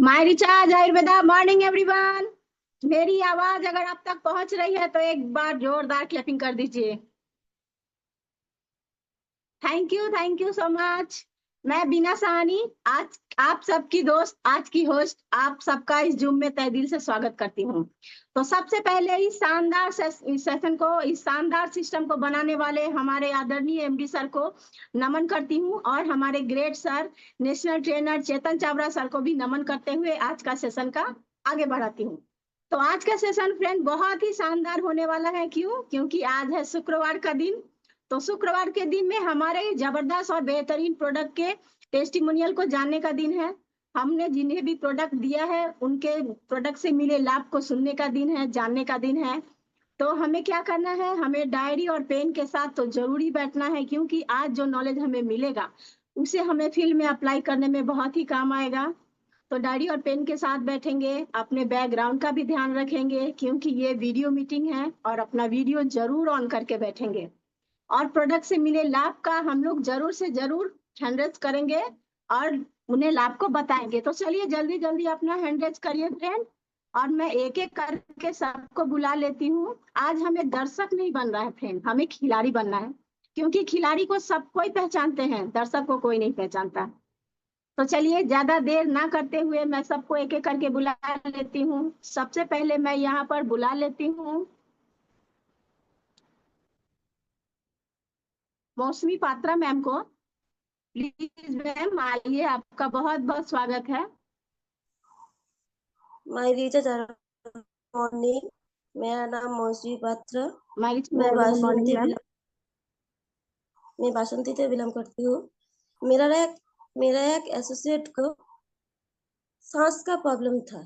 My recharge Ayurveda morning everyone. मेरी आवाज अगर आप तक पहुंच रही है तो एक बार जोरदार क्लैपिंग कर दीजिए। Thank you so much. मैं बीना साहनी आज आप सबकी दोस्त, आज की होस्ट, आप सबका इस जूम में तहे दिल से स्वागत करती हूँ। तो सबसे पहले इस शानदार सेशन को, इस शानदार सिस्टम को बनाने वाले हमारे आदरणीय एमडी सर को नमन करती हूँ और हमारे ग्रेट सर नेशनल ट्रेनर चेतन चावड़ा सर को भी नमन करते हुए आज का सेशन का आगे बढ़ाती हूँ। तो आज का सेशन फ्रेंड बहुत ही शानदार होने वाला है। क्योंकि आज है शुक्रवार का दिन। तो शुक्रवार के दिन में हमारे जबरदस्त और बेहतरीन प्रोडक्ट के टेस्टिमोनियल को जानने का दिन है। हमने जिन्हें भी प्रोडक्ट दिया है उनके प्रोडक्ट से मिले लाभ को सुनने का दिन है, जानने का दिन है। तो हमें क्या करना है, हमें डायरी और पेन के साथ तो जरूरी बैठना है, क्योंकि आज जो नॉलेज हमें मिलेगा उसे हमें फील्ड में अप्लाई करने में बहुत ही काम आएगा। तो डायरी और पेन के साथ बैठेंगे, अपने बैकग्राउंड का भी ध्यान रखेंगे क्योंकि ये वीडियो मीटिंग है, और अपना वीडियो जरूर ऑन करके बैठेंगे। और प्रोडक्ट से मिले लाभ का हम लोग जरूर से जरूर हैंड रेज करेंगे और उन्हें लाभ को बताएंगे। तो चलिए जल्दी जल्दी अपना हैंड रेज करिए फ्रेंड, और मैं एक एक करके सबको बुला लेती हूँ। आज हमें दर्शक नहीं बनना है फ्रेंड, हमें खिलाड़ी बनना है, क्योंकि खिलाड़ी को सब कोई पहचानते हैं, दर्शक को कोई नहीं पहचानता। तो चलिए ज्यादा देर ना करते हुए मैं सबको एक एक करके बुला लेती हूँ। सबसे पहले मैं यहाँ पर बुला लेती हूँ मौसमी पात्रा मैम को। प्लीज मैम आइए, आपका बहुत बहुत स्वागत है। My recharge morning. मेरा नाम मौसमी पात्र। हमारी मैं मॉर्निंग मैम। बासंती से बिलोंग करती हूँ। मेरा एक एसोसिएट को सांस का प्रॉब्लम था।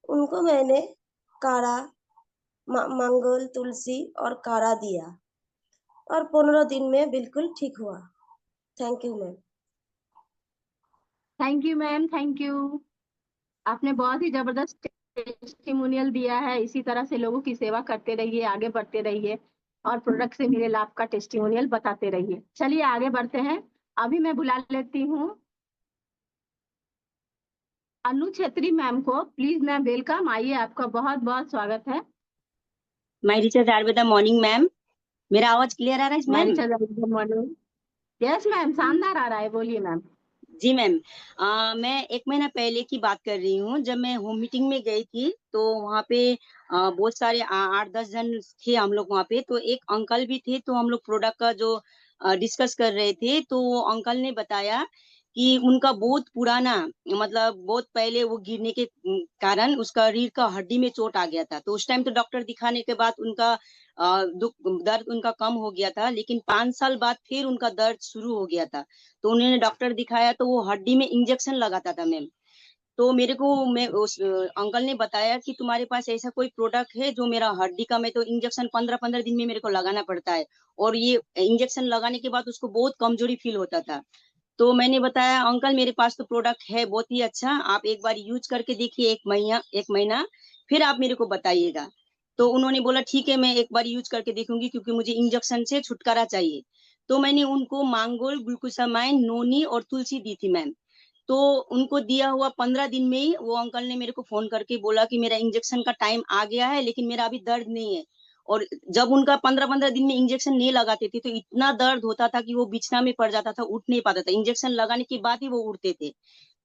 उनको मैंने काढ़ा, मंगल, तुलसी और काढ़ा दिया और 15 दिन में बिल्कुल ठीक हुआ। Thank you ma'am. Thank you ma'am, thank you. आपने बहुत ही जबरदस्त टेस्टिमोनियल दिया है। इसी तरह से लोगों की सेवा करते रहिए, आगे बढ़ते रहिए और प्रोडक्ट से मिले लाभ का टेस्टिमोनियल बताते रहिए। चलिए आगे बढ़ते हैं। अभी मैं बुला लेती हूँ अनु छेत्री मैम को। प्लीज मैम वेलकम, आइए, आपका बहुत बहुत स्वागत है। My recharge Ayurveda morning ma'am. मेरा आवाज क्लियर आ रहा है हमारी ma'am? Good morning. Yes ma'am, शानदार आ रहा है, बोलिए मैम। जी मैम। मैं 1 महीना पहले की बात कर रही हूँ, जब मैं होम मीटिंग में गई थी तो वहाँ पे बहुत सारे 8-10 जन थे हम लोग वहाँ पे। तो एक अंकल भी थे, तो हम लोग प्रोडक्ट का जो डिस्कस कर रहे थे, तो वो अंकल ने बताया कि उनका बहुत पुराना, मतलब बहुत पहले वो गिरने के कारण उसका रीढ़ का हड्डी में चोट आ गया था। तो उस टाइम तो डॉक्टर दिखाने के बाद उनका दुख दर्द उनका कम हो गया था, लेकिन 5 साल बाद फिर उनका दर्द शुरू हो गया था। तो उन्होंने डॉक्टर दिखाया तो वो हड्डी में इंजेक्शन लगाता था मैम। तो मेरे को मैं उस अंकल ने बताया कि तुम्हारे पास ऐसा कोई प्रोडक्ट है जो मेरा हड्डी का, मैं तो इंजेक्शन 15-15 दिन में मेरे को लगाना पड़ता है, और ये इंजेक्शन लगाने के बाद उसको बहुत कमजोरी फील होता था। तो मैंने बताया अंकल मेरे पास तो प्रोडक्ट है बहुत ही अच्छा, आप एक बार यूज करके देखिए, 1 महीना फिर आप मेरे को बताइएगा। तो उन्होंने बोला ठीक है, मैं एक बार यूज करके देखूंगी, क्योंकि मुझे इंजेक्शन से छुटकारा चाहिए। तो मैंने उनको मांगोल, ग्लूकोसामाइन, नोनी और तुलसी दी थी मैम। तो उनको दिया हुआ 15 दिन में ही वो अंकल ने मेरे को फोन करके बोला कि मेरा इंजेक्शन का टाइम आ गया है, लेकिन मेरा अभी दर्द नहीं है। और जब उनका 15-15 दिन में इंजेक्शन नहीं लगाते थे तो इतना दर्द होता था कि वो बिछना में पड़ जाता था, उठ नहीं पाता था। इंजेक्शन लगाने के बाद ही वो उठते थे।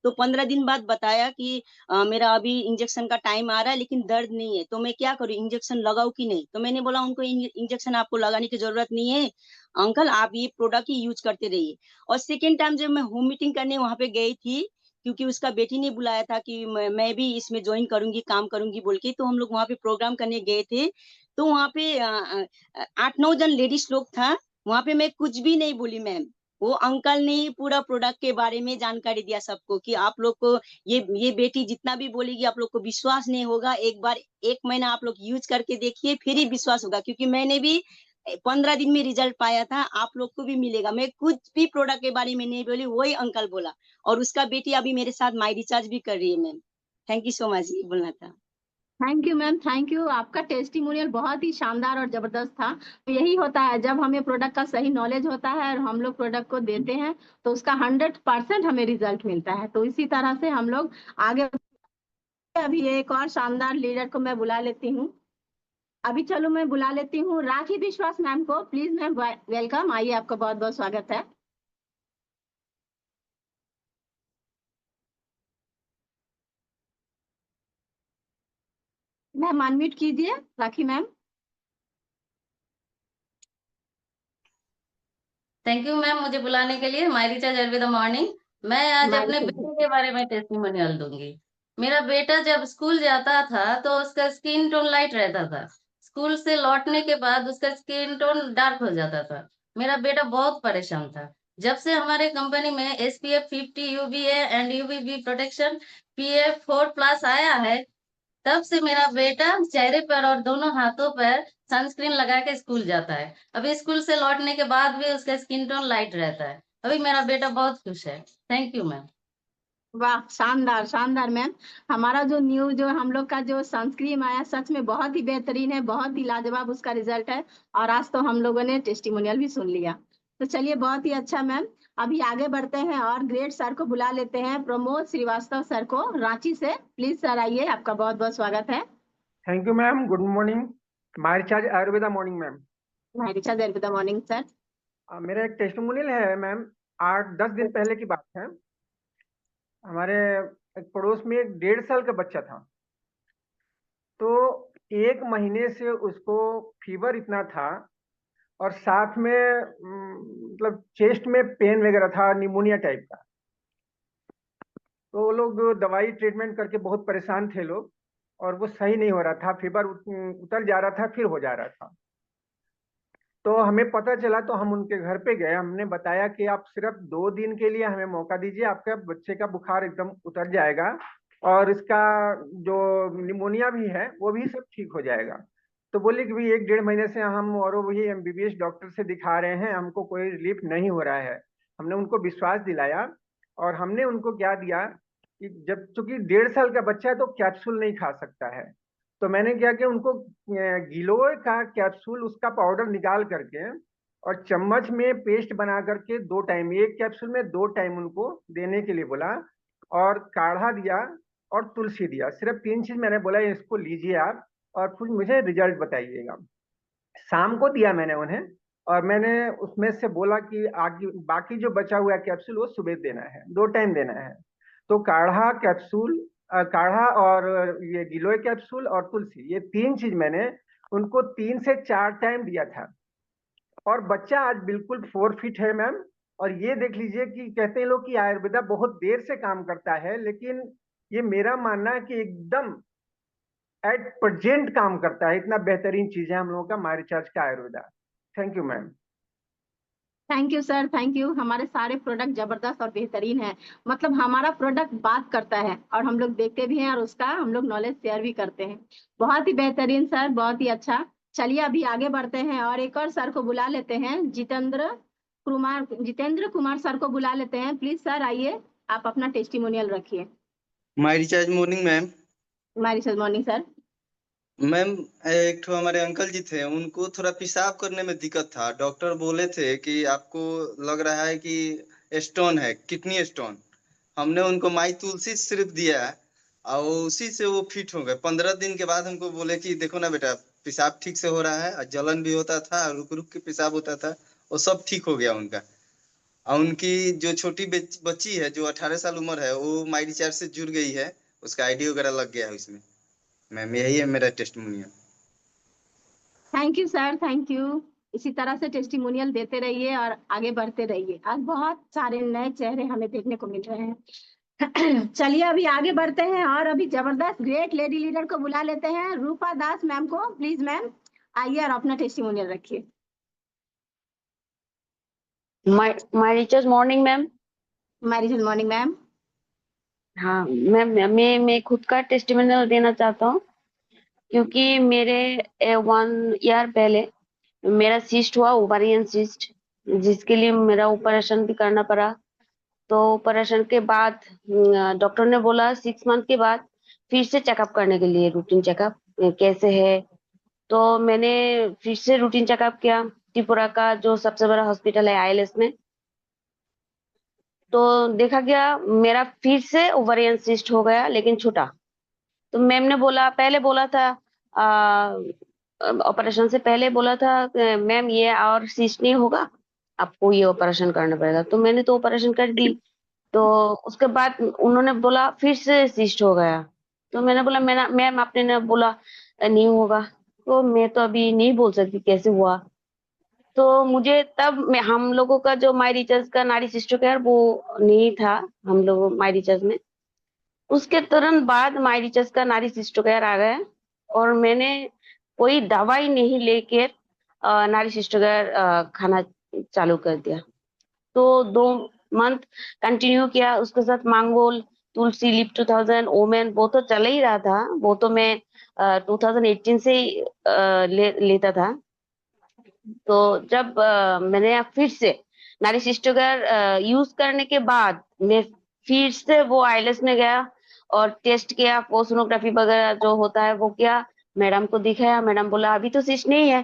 तो 15 दिन बाद बताया कि मेरा अभी इंजेक्शन का टाइम आ रहा है, लेकिन दर्द नहीं है, तो मैं क्या करूँ, इंजेक्शन लगाऊं कि नहीं? तो मैंने बोला उनको इंजेक्शन आपको लगाने की जरूरत नहीं है अंकल, आप ये प्रोडक्ट ही यूज करते रहिए। और सेकेंड टाइम जब मैं होम मीटिंग करने वहां पे गई थी, क्योंकि उसका बेटी ने बुलाया था कि मैं भी इसमें ज्वाइन करूंगी, काम करूंगी बोल के, तो हम लोग वहां पे प्रोग्राम करने गए थे। तो वहां पे 8-9 जन लेडीज लोग था। वहां पे मैं कुछ भी नहीं बोली मैम। वो अंकल ने ही पूरा प्रोडक्ट के बारे में जानकारी दिया सबको कि आप लोग को ये बेटी जितना भी बोलेगी आप लोग को विश्वास नहीं होगा, एक बार 1 महीना आप लोग यूज करके देखिए फिर ही विश्वास होगा, क्योंकि मैंने भी 15 दिन में रिजल्ट पाया था, आप लोग को भी मिलेगा। मैं कुछ भी प्रोडक्ट के बारे में नहीं बोली, वही अंकल बोला। और उसका बेटी अभी मेरे साथ माई रिचार्ज भी कर रही है ma'am. Thank you so much, ये बोलना था। Thank you ma'am, thank you. आपका टेस्टिमोनियल बहुत ही शानदार और जबरदस्त था। तो यही होता है, जब हमें प्रोडक्ट का सही नॉलेज होता है और हम लोग प्रोडक्ट को देते हैं तो उसका 100% हमें रिजल्ट मिलता है। तो इसी तरह से हम लोग आगे। अभी एक और शानदार लीडर को मैं बुला लेती हूँ। अभी चलो मैं बुला लेती हूँ राखी विश्वास मैम को। प्लीज मैम, वेलकम, आइए, आपका बहुत बहुत स्वागत है। मैम अनम्यूट कीजिए, Rakhi ma'am. Thank you ma'am मुझे बुलाने के लिए। My recharge Arvind morning. मैं आज हमारे अपने बेटे के बारे में टेस्टिमोनियल दूंगी। मेरा बेटा जब स्कूल जाता था तो उसका स्किन टोन लाइट रहता था। स्कूल से लौटने के बाद उसका स्किन टोन डार्क हो जाता था। मेरा बेटा बहुत परेशान था। जब से हमारे कंपनी में SPF 50 UVA and UVB protection PF4+ आया है, तब से मेरा बेटा चेहरे पर और दोनों हाथों पर सनस्क्रीन लगा के स्कूल जाता है। अभी स्कूल से लौटने के बाद भी उसका स्किन टोन लाइट रहता है। अभी मेरा बेटा बहुत खुश है। Thank you ma'am. वाह, शानदार शानदार मैम। हमारा जो न्यू जो हम लोग का जो सनस्क्रीन आया, सच में बहुत ही बेहतरीन है, बहुत ही लाजवाब उसका रिजल्ट है। और आज तो हम लोगों ने टेस्टिमोनियल भी सुन लिया। तो चलिए, बहुत ही अच्छा मैम। अभी आगे बढ़ते हैं और ग्रेट सर को बुला लेते हैं, प्रमोद श्रीवास्तव सर को, रांची से। प्लीज सर आइए, आपका बहुत बहुत स्वागत है। Thank you ma'am. Good morning. My recharge Ayurveda morning ma'am. Richa there good morning sir. मेरा एक टेस्टिमोनियल है मैम। 8-10 दिन पहले की बात है। हमारे एक पड़ोस में एक 1.5 साल का बच्चा था। तो 1 महीने से उसको फीवर इतना था, और साथ में मतलब चेस्ट में पेन वगैरह था, निमोनिया टाइप का। तो वो लोग दवाई ट्रीटमेंट करके बहुत परेशान थे लोग, और वो सही नहीं हो रहा था। फीवर उतर जा रहा था, फिर हो जा रहा था। तो हमें पता चला, तो हम उनके घर पे गए। हमने बताया कि आप सिर्फ 2 दिन के लिए हमें मौका दीजिए, आपके बच्चे का बुखार एकदम उतर जाएगा, और इसका जो निमोनिया भी है वो भी सब ठीक हो जाएगा। तो बोले कि भाई 1-1.5 महीने से हम और वही MBBS डॉक्टर से दिखा रहे हैं, हमको कोई रिलीफ नहीं हो रहा है। हमने उनको विश्वास दिलाया, और हमने उनको क्या दिया कि जब चूंकि 1.5 साल का बच्चा है तो कैप्सूल नहीं खा सकता है। तो मैंने क्या किया, उनको गिलोय का कैप्सूल उसका पाउडर निकाल करके और चम्मच में पेस्ट बना करके 2 टाइम, एक कैप्सूल में 2 टाइम उनको देने के लिए बोला। और काढ़ा दिया और तुलसी दिया। सिर्फ 3 चीज मैंने बोला, इसको लीजिए आप और फिर मुझे रिजल्ट बताइएगा। शाम को दिया मैंने उन्हें, और मैंने उसमें से बोला कि आगे बाकी जो बचा हुआ कैप्सूल वो सुबह देना है, 2 टाइम देना है। तो काढ़ा, कैप्सूल, काढ़ा और ये गिलोय कैप्सूल और तुलसी, ये 3 चीज मैंने उनको 3 से 4 टाइम दिया था। और बच्चा आज बिल्कुल 4 फीट है मैम। और ये देख लीजिए कि कहते हैं लोग कि आयुर्वेदा बहुत देर से काम करता है, लेकिन ये मेरा मानना है कि एकदम एट प्रेजेंट काम करता है। इतना बेहतरीन चीज है हम लोगों का माय रिचार्ज का Ayurveda. Thank you ma'am. Thank you sir, thank you. हमारे सारे प्रोडक्ट जबरदस्त और बेहतरीन है। मतलब हमारा प्रोडक्ट बात करता है और हम लोग देखते भी हैं और उसका हम लोग नॉलेज शेयर भी करते हैं। बहुत ही बेहतरीन सर, बहुत ही अच्छा। चलिए अभी आगे बढ़ते हैं और एक और सर को बुला लेते हैं, जितेंद्र कुमार सर को बुला लेते हैं। प्लीज सर आइए, आप अपना टेस्टिमोनियल रखिए। My recharge morning ma'am. हमारी सर मॉर्निंग सर। मैम, एक ठो हमारे अंकल जी थे, उनको थोड़ा पेशाब करने में दिक्कत था। डॉक्टर बोले थे कि आपको लग रहा है कि स्टोन है, किडनी स्टोन। हमने उनको माई तुलसी सिर्फ दिया और उसी से वो फिट हो गए। 15 दिन के बाद हमको बोले कि देखो ना बेटा, पेशाब ठीक से हो रहा है, और जलन भी होता था, रुक रुक के पेशाब होता था, वो सब ठीक हो गया उनका। और उनकी जो छोटी बच्ची है जो 18 साल उम्र है, वो माई रिचार्ज से जुड़ गई है, उसका आईडी वगैरह लग गया है उसमें। मैम यही है मेरा testimonial. Thank you sir, thank you. इसी तरह से टेस्टिमोनियल देते रहिए और आगे बढ़ते रहिए। आज बहुत सारे नए चेहरे हमें देखने को मिल रहे हैं। चलिए अभी आगे बढ़ते हैं और अभी जबरदस्त ग्रेट लेडी लीडर को बुला लेते हैं, रूपा दास मैम को। प्लीज मैम आइए और अपना टेस्टिमोनियल रखिए। My recharge morning ma'am. हमारी गुड मॉर्निंग मैम। हाँ मैम, मैं खुद का टेस्टिमोनियल देना चाहता हूँ, क्योंकि मेरे 1 ईयर पहले मेरा सिस्ट हुआ, ओवारियन सिस्ट, जिसके लिए मेरा ऑपरेशन भी करना पड़ा। तो ऑपरेशन के बाद डॉक्टर ने बोला 6 मंथ के बाद फिर से चेकअप करने के लिए, रूटीन चेकअप कैसे है। तो मैंने फिर से रूटीन चेकअप किया त्रिपुरा का जो सबसे बड़ा हॉस्पिटल है आईएलएस में। तो देखा गया मेरा फिर से ओवरियन सिस्ट हो गया, लेकिन छोटा। तो मैम ने बोला, पहले बोला था ऑपरेशन से पहले बोला था मैम ये और सिस्ट नहीं होगा, आपको ये ऑपरेशन करना पड़ेगा। तो मैंने तो ऑपरेशन कर दी। तो उसके बाद उन्होंने बोला फिर से सिस्ट हो गया। तो मैंने बोला मैम आपने ने बोला नहीं होगा। तो मैं तो अभी नहीं बोल सकती कैसे हुआ। तो मुझे तब हम लोगों का जो माई रिचर्ज का नारी सिस्टर केयर वो नहीं था हम लोग माई रिचर्ज में। उसके तुरंत बाद माई रिचर्ज का नारी सिस्टर केयर आ गया और मैंने कोई दवाई नहीं लेके नारी सिस्टर केयर खाना चालू कर दिया। तो 2 मंथ कंटिन्यू किया। उसके साथ मांगोल, तुलसी, लिप 2000, ओमेन वो तो चल ही रहा था। वो तो मैं 2018 से ही लेता था। तो जब मैंने फिर से नारी सिस्टर केयर यूज करने के बाद मैं फिर से वो आईएलएस में गया और टेस्ट किया, सोनोग्राफी वगैरह जो होता है वो किया, मैडम को दिखाया। मैडम बोला अभी तो सिस्ट नहीं है।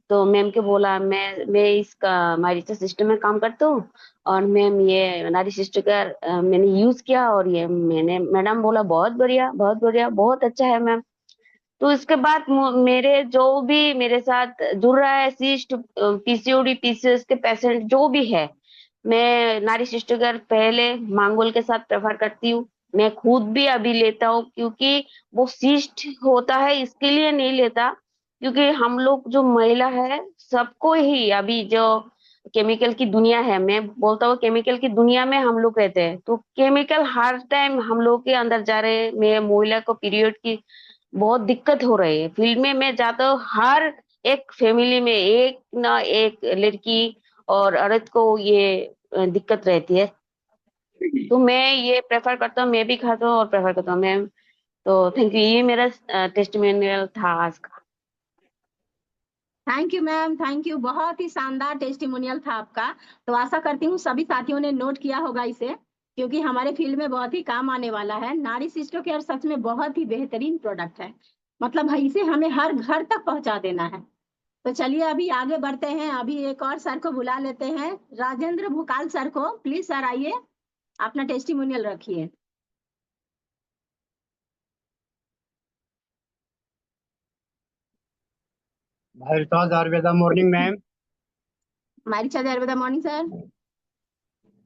तो मैम के बोला मैं इसका माई रिसर्च सिस्टम में काम करता हूँ और मैम ये नारी सिस्टर केयर मैंने यूज किया और ये मैंने, मैडम बोला बहुत बढ़िया बहुत बढ़िया बहुत अच्छा है मैम। तो इसके बाद मेरे जो भी मेरे साथ जुड़ रहा है सिस्ट, पीसीओडी, पीसीओएस के पेशेंट जो भी है, मैं नारी सिस्टर केयर पहले मांगोल के साथ प्रेफर करती हूँ। मैं खुद भी अभी लेता हूँ क्योंकि वो सिस्ट होता है इसके लिए नहीं लेता, क्योंकि हम लोग जो महिला है सबको ही अभी जो केमिकल की दुनिया है, मैं बोलता हूँ केमिकल की दुनिया में हम लोग रहते हैं। तो केमिकल हर टाइम हम लोग के अंदर जा रहे हैं। मैं महिला को पीरियड की बहुत दिक्कत हो रही है। फील्ड में मैं जाता हूँ, हर एक फैमिली में एक ना एक लड़की और औरत को ये दिक्कत रहती है। तो मैं ये प्रेफर करता हूँ, मैं भी खाता हूँ और प्रेफर करता हूँ मैम। तो थैंक यू, ये मेरा टेस्टिमोनियल था आज का। Thank you ma'am, thank you. बहुत ही शानदार टेस्टिमोनियल था आपका। तो आशा करती हूँ सभी साथियों ने नोट किया होगा इसे, क्योंकि हमारे फील्ड में बहुत ही काम आने वाला है। नारी सिस्टर केयर सच में बहुत ही बेहतरीन प्रोडक्ट है, मतलब इसे हमें हर घर तक पहुंचा देना है। तो चलिए अभी आगे बढ़ते हैं। अभी एक और सर को बुला लेते हैं, राजेंद्र भूकाल सर को। प्लीज सर आइए, अपना टेस्टिमोनियल रखिए। भारताज आयुर्वेदा मॉर्निंग मैम। हमारी आयुर्वेदा मॉर्निंग सर।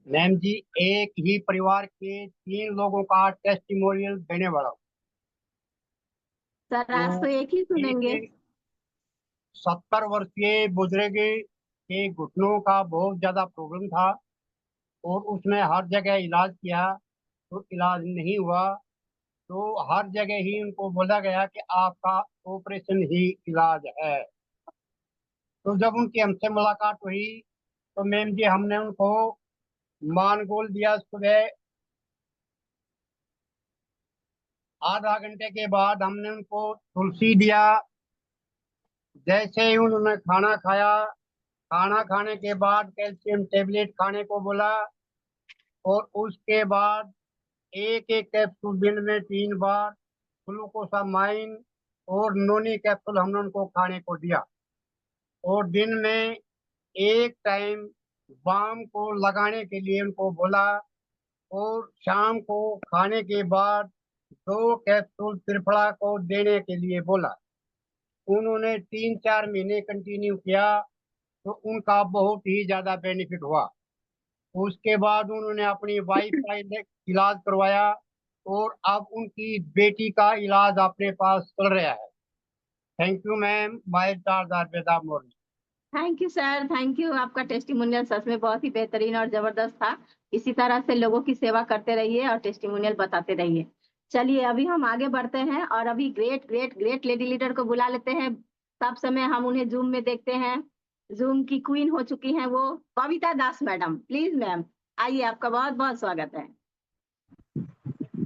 मैम जी, एक ही परिवार के 3 लोगों का टेस्टिमोनियल देने वाला हूँ। सर आज तो एक ही सुनेंगे। 70 वर्षीय बुजुर्ग के घुटनों का बहुत ज्यादा प्रॉब्लम था और उसने हर जगह इलाज किया तो इलाज नहीं हुआ। तो हर जगह ही उनको बोला गया कि आपका ऑपरेशन ही इलाज है। तो जब उनकी हमसे मुलाकात हुई तो मैम जी हमने उनको मानगोल दिया। सुबह आधा घंटे के बाद हमने उनको तुलसी दिया। जैसे ही उन्होंने खाना खाया, खाना खाने के बाद कैल्शियम टेबलेट खाने को बोला और उसके बाद एक एक कैप्सूल दिन में 3 बार ग्लूकोसामाइन और नोनी कैप्सूल हमने उनको खाने को दिया। और दिन में एक टाइम बाम को लगाने के लिए उनको बोला और शाम को खाने के बाद 2 कैप्सूल त्रिफला को देने के लिए बोला। उन्होंने 3-4 महीने कंटिन्यू किया तो उनका बहुत ही ज्यादा बेनिफिट हुआ। उसके बाद उन्होंने अपनी वाइफ का इलाज करवाया और अब उनकी बेटी का इलाज अपने पास चल रहा है। Thank you ma'am. My charge Ayurveda morning. Thank you sir, thank you. आपका टेस्टिमोनियल सच में बहुत ही बेहतरीन और जबरदस्त था। इसी तरह से लोगों की सेवा करते रहिए और टेस्टिमोनियल बताते रहिए। चलिए अभी हम आगे बढ़ते हैं और अभी great great great lady leader को बुला लेते हैं। सब समय हम उन्हें जूम में देखते हैं। जूम की क्वीन हो चुकी हैं वो, बबीता दास मैडम। प्लीज मैम आइए, आपका बहुत बहुत स्वागत है।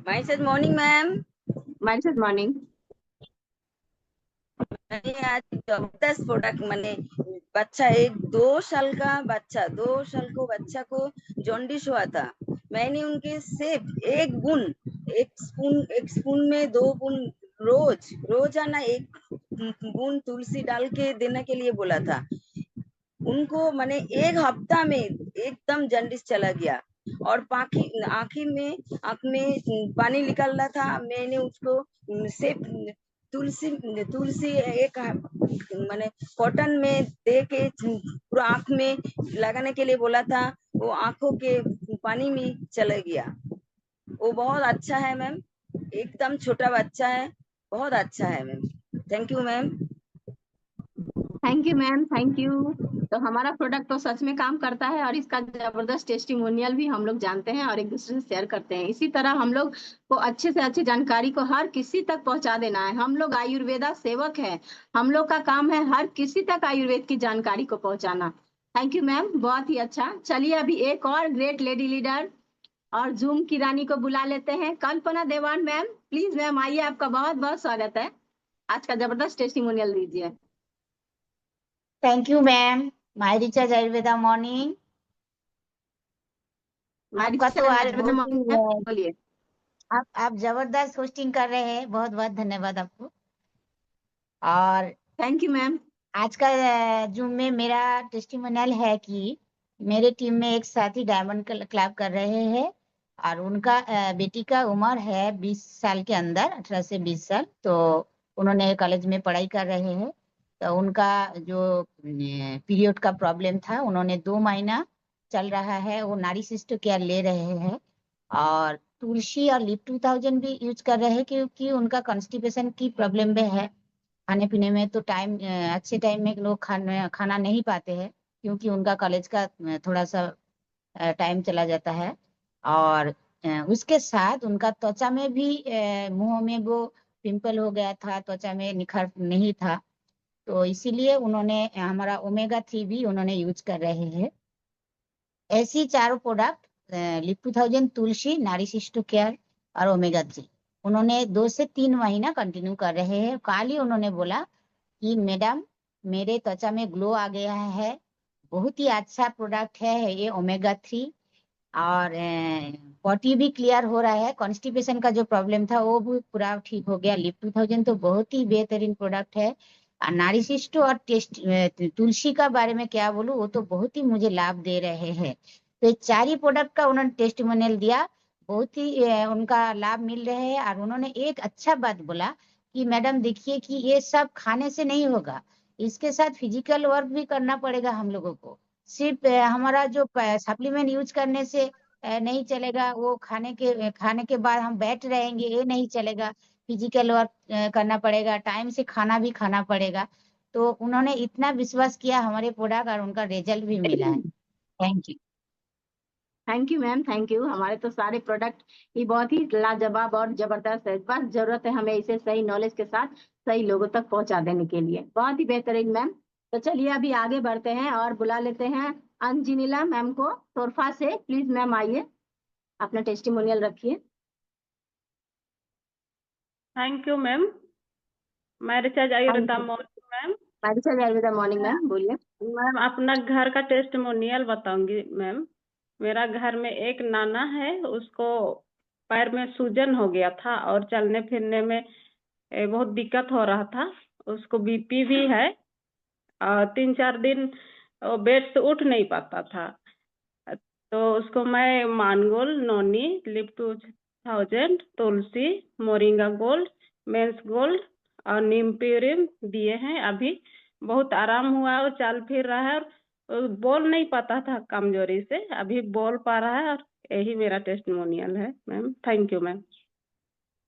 My morning ma'am. Message morning. मैंने आज जबरदस्त प्रोडक्ट मैंने बच्चा 2 साल का बच्चा 2 साल को बच्चा को जॉन्डिस हुआ था। मैंने उनके सिर्फ एक एक स्पून में 2 बूंद रोजाना 1 बूंद तुलसी डाल के देने के लिए बोला था उनको। मैंने 1 हफ्ता में एकदम जन्डिस चला गया और आँख में पानी निकल रहा था। मैंने उसको से तुलसी एक मैंने कॉटन में दे के पूरा आँख में लगाने के लिए बोला था। वो आँखों के पानी में चला गया। वो बहुत अच्छा है मैम, एकदम छोटा बच्चा है, बहुत अच्छा है ma'am. Thank you ma'am. Thank you ma'am, thank you. तो हमारा प्रोडक्ट तो सच में काम करता है और इसका जबरदस्त टेस्टिमोनियल भी हम लोग जानते हैं और एक दूसरे से शेयर करते हैं। इसी तरह हम लोग को अच्छे से अच्छी जानकारी को हर किसी तक पहुंचा देना है। हम लोग आयुर्वेदा सेवक है, हम लोग का काम है हर किसी तक आयुर्वेद की जानकारी को पहुंचाना। थैंक यू मैम, बहुत ही अच्छा। चलिए अभी एक और ग्रेट लेडी लीडर और जूम की रानी को बुला लेते हैं, कल्पना देवान मैम। प्लीज मैम आइए, आपका बहुत बहुत स्वागत है। आज का जबरदस्त टेस्टिमोनियल दीजिए। Thank you ma'am. My recharge Ayurveda morning. आपका तो आज होस्टिंग है, बोलिए। आप जबरदस्त होस्टिंग कर रहे हैं, बहुत बहुत धन्यवाद आपको। और थैंक यू मैम। आज का जूम में मेरा टेस्टिमोनियल है कि मेरे टीम में एक साथी डायमंड क्लब कर रहे हैं और उनका बेटी का उम्र है 20 साल के अंदर, 18 से 20 साल। तो उन्होंने कॉलेज में पढ़ाई कर रहे हैं। तो उनका जो पीरियड का प्रॉब्लम था, उन्होंने 2 महीना चल रहा है, वो नारी शिष्ट केयर ले रहे हैं और तुलसी और लिप 2000 भी यूज कर रहे हैं क्योंकि उनका कॉन्स्टिपेशन की प्रॉब्लम भी है। खाने पीने में तो अच्छे टाइम में लोग खाना नहीं पाते हैं क्योंकि उनका कॉलेज का थोड़ा सा टाइम चला जाता है। और उसके साथ उनका त्वचा में भी मुंह में वो पिंपल हो गया था, त्वचा में निखार नहीं था। तो इसीलिए उन्होंने हमारा ओमेगा 3 भी उन्होंने यूज कर रहे हैं। ऐसी चारों प्रोडक्ट लिप 2000, तुलसी, नारी शिशु केयर और ओमेगा 3 उन्होंने 2 से 3 महीना कंटिन्यू कर रहे हैं। कल ही उन्होंने बोला कि मैडम मेरे त्वचा में ग्लो आ गया है, बहुत ही अच्छा प्रोडक्ट है ये ओमेगा 3 और पॉटी भी क्लियर हो रहा है। कॉन्स्टिपेशन का जो प्रॉब्लम था वो भी पूरा ठीक हो गया। लिप 2000 तो बहुत ही बेहतरीन प्रोडक्ट है। और नारी शिष्टो और तुलसी का बारे में क्या बोलूं, वो तो बहुत ही मुझे लाभ दे रहे हैं। तो ये 4 ही प्रोडक्ट का उन्होंने टेस्टिमोनियल दिया, बहुत ही उनका लाभ मिल रहे हैं। और उन्होंने एक अच्छा बात बोला कि मैडम देखिए कि ये सब खाने से नहीं होगा, इसके साथ फिजिकल वर्क भी करना पड़ेगा हम लोगों को। सिर्फ हमारा जो सप्लीमेंट यूज करने से नहीं चलेगा, वो खाने के बाद हम बैठ रहेंगे ये नहीं चलेगा। फिजिकल वर्क करना पड़ेगा, टाइम से खाना भी खाना पड़ेगा। तो उन्होंने इतना विश्वास किया हमारे प्रोडक्ट और उनका रिजल्ट भी मिला है। Thank you. Thank you ma'am, thank you. हमारे तो सारे प्रोडक्ट ही बहुत ही लाजवाब और जबरदस्त है, बस जरूरत है हमें इसे सही नॉलेज के साथ सही लोगों तक पहुंचा देने के लिए। बहुत ही बेहतरीन मैम। तो चलिए अभी आगे बढ़ते हैं और बुला लेते हैं अंजिनिला मैम को तोरफा से। प्लीज मैम आइए, अपना टेस्टिमोनियल रखिए। Thank you ma'am. मैं recharge Ayurveda morning ma'am. Ayurveda morning ma'am, बोलिए। मैम अपना घर का टेस्टिमोनियल बताऊंगी मैम। मेरा घर में एक नाना है, उसको पैर में सूजन हो गया था और चलने फिरने में बहुत दिक्कत हो रहा था। उसको बीपी भी है और 3-4 दिन बेड से उठ नहीं पाता था। तो उसको मैं मानगोल, नोनी, लिप 2000, तुलसी, मोरिंगा गोल्ड, मेंस गोल्ड और नीम प्यूरिन दिए हैं। अभी बहुत आराम हुआ और चल फिर रहा है और बोल नहीं पाता था कमजोरी से, अभी बोल पा रहा है। और यही मेरा टेस्टिमोनियल है ma'am. Thank you ma'am.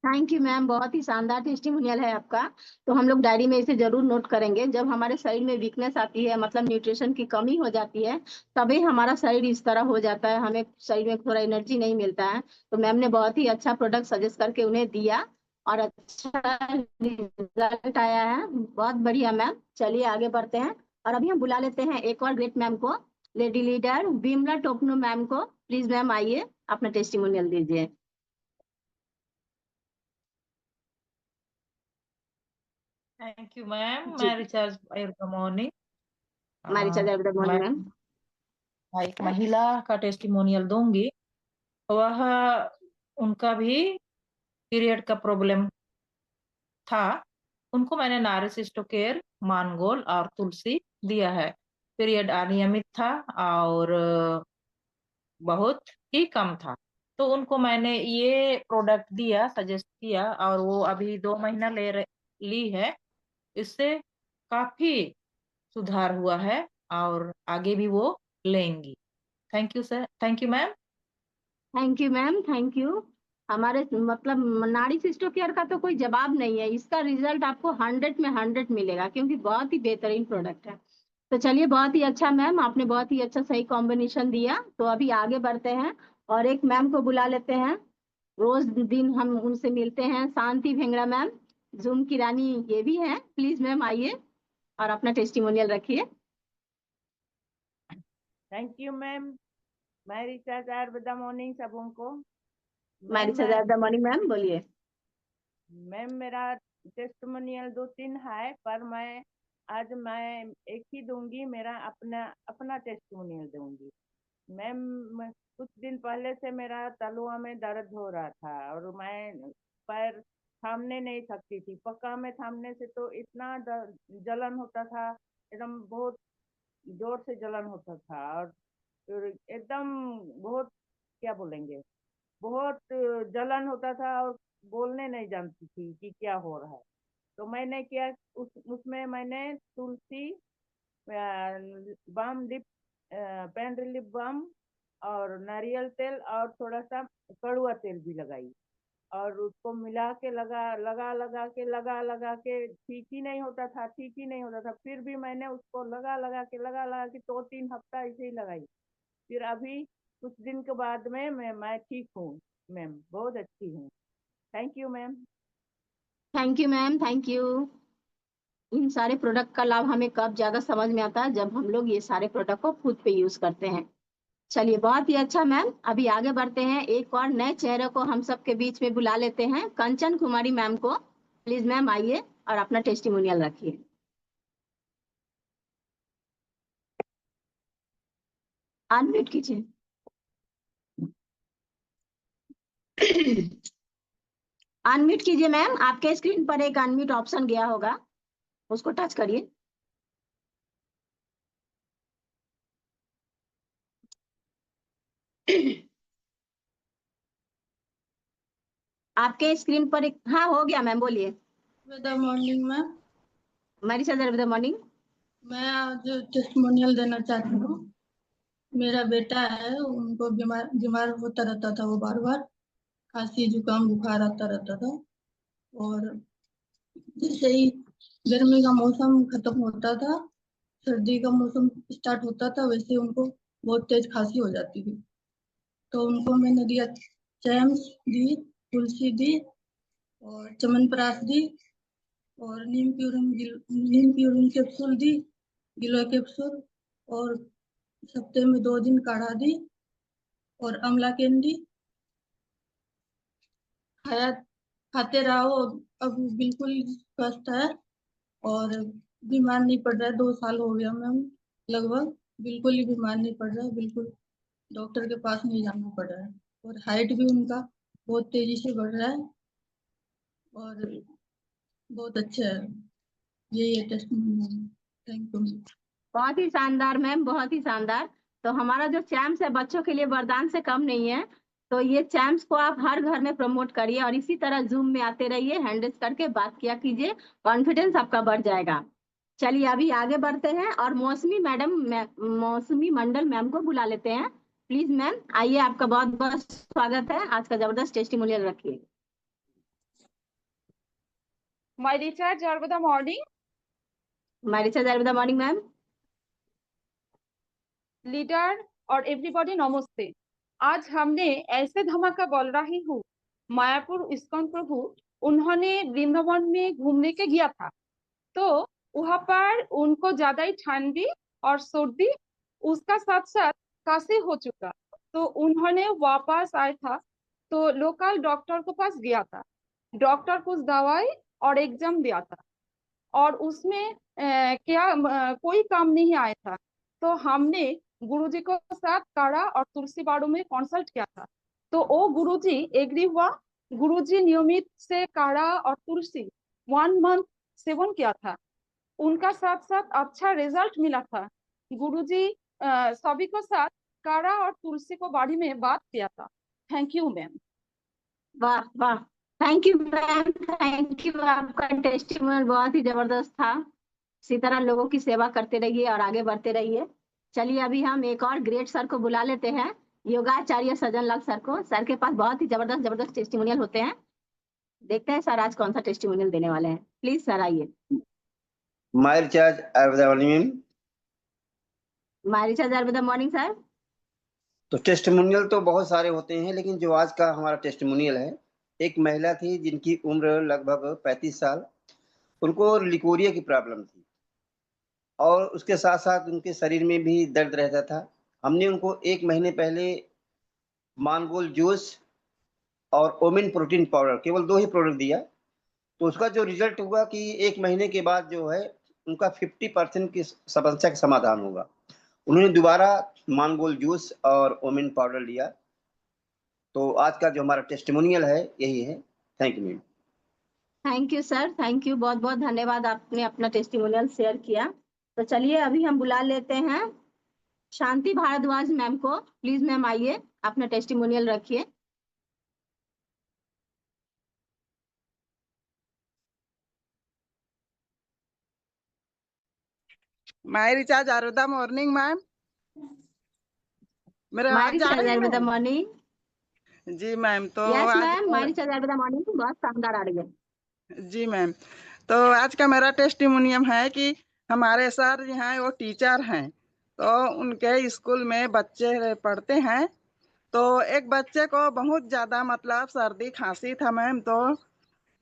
Thank you ma'am, बहुत ही शानदार टेस्टिमोनियल है आपका। तो हम लोग डायरी में इसे जरूर नोट करेंगे। जब हमारे शरीर में वीकनेस आती है, मतलब न्यूट्रिशन की कमी हो जाती है, तभी हमारा शरीर इस तरह हो जाता है, हमें शरीर में थोड़ा एनर्जी नहीं मिलता है। तो मैम ने बहुत ही अच्छा प्रोडक्ट सजेस्ट करके उन्हें दिया और अच्छा रिजल्ट आया है। बहुत बढ़िया मैम। चलिए आगे बढ़ते हैं और अभी हम बुला लेते हैं एक और ग्रेट मैम को, lady leader Vimla Topno ma'am को। प्लीज मैम आइए, अपना टेस्टिमोनियल दीजिए। Thank you ma'am. जी मैं रिचार्ज आयुर्वेदा मॉर्निंग। हमारी आयुर्वेदा मैं मॉर्निंग मैम। एक महिला का टेस्टिमोनियल दूंगी। वह उनका भी पीरियड का प्रॉब्लम था, उनको मैंने नारिशिष्टो केयर, मानगोल और तुलसी दिया है। पीरियड अनियमित था और बहुत ही कम था, तो उनको मैंने ये प्रोडक्ट दिया, सजेस्ट किया, और वो अभी 2 महीना ली है। इससे काफी सुधार हुआ है और आगे भी वो लेंगी। Thank you sir, thank you ma'am. Thank you ma'am, thank you. हमारे मतलब नाड़ी सिस्टो केयर का तो कोई जवाब नहीं है, इसका रिजल्ट आपको 100 में 100 मिलेगा, क्योंकि बहुत ही बेहतरीन प्रोडक्ट है। तो चलिए, बहुत ही अच्छा मैम, आपने बहुत ही अच्छा सही कॉम्बिनेशन दिया। तो अभी आगे बढ़ते हैं और एक मैम को बुला लेते हैं, रोज दिन हम उनसे मिलते हैं, शांति भेंगड़ा मैम, जूम की रानी ये भी है। प्लीज मैम आइए और अपना टेस्टिमोनियल रखिए। Thank you ma'am. मैं रिचार्ज गुड मॉर्निंग सबों को। हमारी सजा मॉर्निंग मैम, बोलिए। मैम मेरा टेस्टिमोनियल 2-3 है, पर मैं एक ही दूंगी, मेरा अपना टेस्टिमोनियल दूंगी। मैम कुछ दिन पहले से मेरा तलुआ में दर्द हो रहा था और मैं पैर थामने नहीं सकती थी। पक्का में थामने से तो इतना जलन होता था, एकदम बहुत जोर से जलन होता था, और एकदम बहुत, क्या बोलेंगे, बहुत जलन होता था और बोलने नहीं जानती थी कि क्या हो रहा है। तो मैंने क्या, उसमें मैंने तुलसी, balm lip, pain relief balm और नारियल तेल और थोड़ा सा कड़ुआ तेल भी लगाई, और उसको मिला के लगा के ठीक ही नहीं होता था। फिर भी मैंने उसको लगा लगा के 2-3 हफ्ता ऐसे ही लगाई। फिर अभी कुछ दिन के बाद में मैं ठीक हूँ मैम, बहुत अच्छी हूँ। Thank you ma'am. Thank you ma'am, thank you. इन सारे प्रोडक्ट का लाभ हमें कब ज्यादा समझ में आता है, जब हम लोग ये सारे प्रोडक्ट को खुद पे यूज करते हैं। चलिए, बहुत ही अच्छा मैम। अभी आगे बढ़ते हैं, एक और नए चेहरे को हम सबके बीच में बुला लेते हैं, कंचन कुमारी मैम को। प्लीज मैम आइए और अपना टेस्टिमोनियल रखिए। अनम्यूट कीजिए। अनम्यूट कीजिए मैम, आपके स्क्रीन पर एक अनम्यूट ऑप्शन गया होगा, उसको टच करिए। आपके स्क्रीन पर एक, हाँ हो गया मैम, बोलिए। Good morning ma'am. हमारी सदर गुड मॉर्निंग। मैं आज टेस्टिमोनियल देना चाहती हूँ। मेरा बेटा है, उनको बीमार होता रहता था, वो बार बार खांसी जुकाम बुखार आता रहता था, और जैसे ही गर्मी का मौसम खत्म होता था, सर्दी का मौसम स्टार्ट होता था, वैसे उनको बहुत तेज खांसी हो जाती थी। तो उनको मैंने दिया, चैम्स दी, तुलसी दी और च्यवनप्राश दी और नीम प्यूरिन कैप्सूल दी, गिलोय कैप्सूल, और हफ्ते में 2 दिन काढ़ा दी और अमला कैंडी खाते रहो। अब बिल्कुल स्वस्थ है और बीमार नहीं पड़ रहा है। 2 साल हो गया मैम लगभग, बिल्कुल ही बीमार नहीं पड़ रहा है, बिल्कुल डॉक्टर के पास नहीं जाना पड़ रहा है, और हाइट भी उनका बहुत तेजी से बढ़ रहा है और बहुत अच्छा है। यही है टेस्टिमोनियल। Thank you. बहुत ही शानदार मैम, बहुत ही शानदार। तो हमारा जो चैम्प्स है बच्चों के लिए वरदान से कम नहीं है, तो ये चैम्प्स को आप हर घर में प्रमोट करिए और इसी तरह जूम में आते रहिए, हैंडल्स करके बात किया कीजिए, कॉन्फिडेंस आपका बढ़ जाएगा। चलिए, अभी आगे बढ़ते हैं और मौसमी मंडल मैम को बुला लेते हैं। प्लीज मैम आइए, आपका बहुत बहुत स्वागत है, आज का जबरदस्त टेस्टिमोनियल रखिए। My Richard Good morning. हमारे साथ गुड मॉर्निंग मैम। लीडर और एवरीबॉडी नमस्ते। आज हमने ऐसे धमाका बोल रही हूँ, मायापुर इस्कॉन प्रभु उन्होंने वृंदावन में घूमने के गया था, तो वहां पर उनको ज्यादा ही ठंडी और सर्दी, उसका साथ साथ काशी हो चुका, तो उन्होंने वापस आया था, तो लोकल डॉक्टर के पास गया था। डॉक्टर कुछ दवाई और एग्जाम दिया था, और उसमें कोई काम नहीं आया था, तो हमने गुरुजी को साथ काढ़ा और तुलसी बाड़ू में कंसल्ट किया था, तो वो गुरुजी एग्री हुआ गुरुजी नियमित से काढ़ा और तुलसी 1 मंथ सेवन किया था। उनका साथ साथ अच्छा रिजल्ट मिला था। गुरुजी सभी को साथ काढ़ा और तुलसी को बाड़ी में बात किया था। Thank you ma'am. वाह वाह, thank you ma'am, thank you. आपका टेस्टिमोनियल बहुत ही जबरदस्त था। इसी तरह लोगों की सेवा करते रहिए और आगे बढ़ते रहिए। चलिए अभी हम एक और ग्रेट सर को बुला लेते हैं, योगाचार्य सज्जन लाल सर को। सर के पास बहुत ही जबरदस्त जबरदस्त टेस्टिमोनियल होते हैं। देखते हैं सर आज कौन सा टेस्टिमोनियल देने वाले हैं। प्लीज सर आइए। My recharge ma'am. My recharge are the morning sir. तो टेस्टिमोनियल तो बहुत सारे होते हैं, लेकिन जो आज का हमारा टेस्टिमोनियल है, एक महिला थी जिनकी उम्र लगभग 35 साल। उनको लिकोरिया की प्रॉब्लम थी और उसके साथ साथ उनके शरीर में भी दर्द रहता था। हमने उनको 1 महीने पहले मानगोल जूस और ओमेन प्रोटीन पाउडर, केवल 2 ही प्रोडक्ट दिया। तो उसका जो रिजल्ट हुआ कि 1 महीने के बाद जो है उनका 50% की समस्या का समाधान होगा। उन्होंने दोबारा मानगोल जूस और ओमेन पाउडर लिया। तो आज का जो हमारा टेस्टिमोनियल है यही है। Thank you ma'am. Thank you sir, thank you, बहुत बहुत धन्यवाद, आपने अपना टेस्टिमोनियल शेयर किया। तो चलिए अभी हम बुला लेते हैं शांति भारद्वाज मैम को। प्लीज मैम आइए, अपना टेस्टिमोनियल रखिए। माय रिचार्ज आरुदा मॉर्निंग मैम। मेरे माय आवाज जा रिचार्ज रही आर द है? मॉर्निंग। जी मैम। तो यस आज ma'am, my recharge are the morning बहुत शानदार आ रही है। जी मैम। तो आज का मेरा टेस्टिमोनियम है कि हमारे सर यहाँ वो टीचर हैं, तो उनके स्कूल में बच्चे पढ़ते हैं। तो एक बच्चे को बहुत ज्यादा मतलब सर्दी खांसी था मैम। तो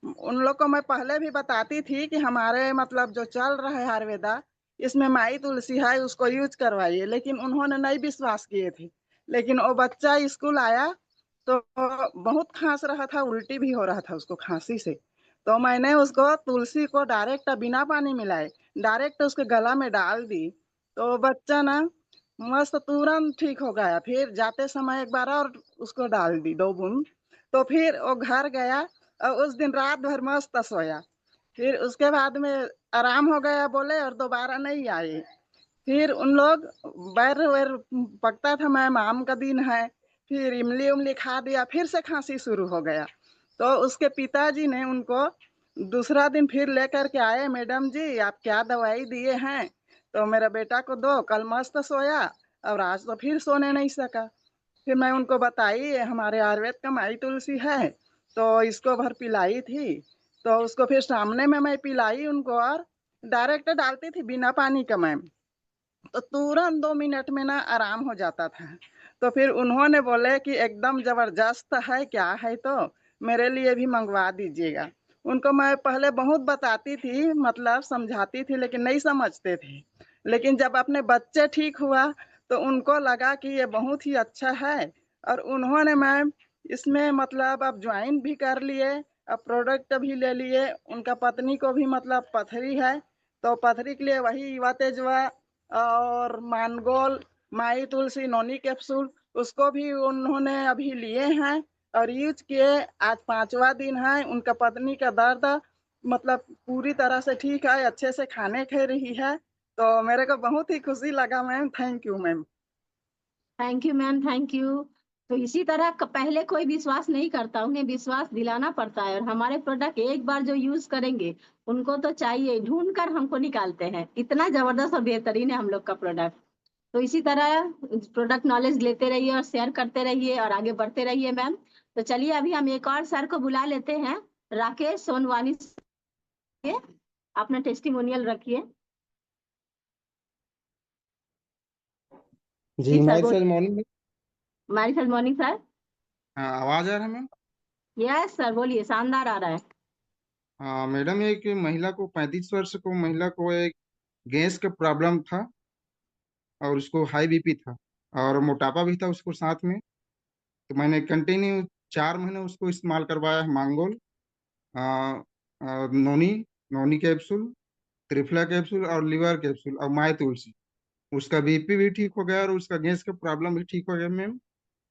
उन लोग को मैं पहले भी बताती थी कि हमारे मतलब जो चल रहा है आयुर्वेदा, इसमें माई तुलसी है, उसको यूज करवाइए, लेकिन उन्होंने नहीं विश्वास किए थे। लेकिन वो बच्चा स्कूल आया तो बहुत खांस रहा था, उल्टी भी हो रहा था उसको खांसी से। तो मैंने उसको तुलसी को डायरेक्ट बिना पानी मिलाए डायरेक्ट उसके गला में डाल दी। तो बच्चा ना मस्त तुरंत ठीक हो गया। फिर जाते समय एक बार और उसको डाल दी 2 बूंद। तो फिर वो घर गया और उस दिन रात भर मस्त सोया। फिर उसके बाद में आराम हो गया बोले, और दोबारा नहीं आए। फिर उन लोग बैर वैर पकता था मैम, आम का दिन है, फिर इमली उमली खा दिया, फिर से खांसी शुरू हो गया। तो उसके पिताजी ने उनको दूसरा दिन फिर लेकर के आए, मैडम जी आप क्या दवाई दिए हैं? तो मेरा बेटा को दो, कल मस्त सोया और आज तो फिर सोने नहीं सका। फिर मैं उनको बताई ये हमारे आयुर्वेद का माई तुलसी है, तो इसको भर पिलाई थी। तो उसको फिर सामने में मैं पिलाई उनको, और डायरेक्ट डालती थी बिना पानी का मैम। तो तुरंत 2 मिनट में ना आराम हो जाता था। तो फिर उन्होंने बोले कि एकदम जबरदस्त है, क्या है तो मेरे लिए भी मंगवा दीजिएगा। उनको मैं पहले बहुत बताती थी, मतलब समझाती थी, लेकिन नहीं समझते थे। लेकिन जब अपने बच्चे ठीक हुआ तो उनको लगा कि ये बहुत ही अच्छा है, और उन्होंने मैम इसमें मतलब अब ज्वाइन भी कर लिए, अब प्रोडक्ट भी ले लिए। उनका पत्नी को भी मतलब पथरी है, तो पथरी के लिए वही युवा तेजवा और मानगोल माई तुलसी नोनी कैप्सूल उसको भी उन्होंने अभी लिए हैं और यूज किए। आज 5वां दिन है। उनका पत्नी का दर्द मतलब पूरी तरह से ठीक है, अच्छे से खाने खा रही है। तो मेरे को बहुत ही खुशी लगा ma'am. Thank you ma'am. Thank you ma'am, thank you. तो इसी तरह पहले कोई विश्वास नहीं करता, उन्हें विश्वास दिलाना पड़ता है। और हमारे प्रोडक्ट एक बार जो यूज करेंगे उनको तो चाहिए, ढूंढ कर हमको निकालते हैं। इतना जबरदस्त और बेहतरीन है हम लोग का प्रोडक्ट। तो इसी तरह प्रोडक्ट नॉलेज लेते रहिए और शेयर करते रहिए और आगे बढ़ते रहिए मैम। तो चलिए अभी हम एक और सर को बुला लेते हैं, राकेश सोनवानी। अपना टेस्टिमोनियल रखिए। जी जी सर माइक सर बोलिए। मॉर्निंग। हमारी सर मॉर्निंग सर। हाँ आवाज आ रहा है मैम? यस सर बोलिए, शानदार आ रहा है। हाँ मैडम, एक महिला को 35 वर्ष को महिला को एक गैस का प्रॉब्लम था और उसको हाई बीपी था और मोटापा भी था उसको साथ में। तो मैंने कंटिन्यू 4 महीने उसको इस्तेमाल करवाया है। मांगोल आ, नोनी नोनी कैप्सूल, त्रिफला कैप्सूल और लीवर कैप्सूल और माई तुलसी। उसका बीपी भी ठीक हो गया और उसका गैस का प्रॉब्लम भी ठीक हो गया मैम।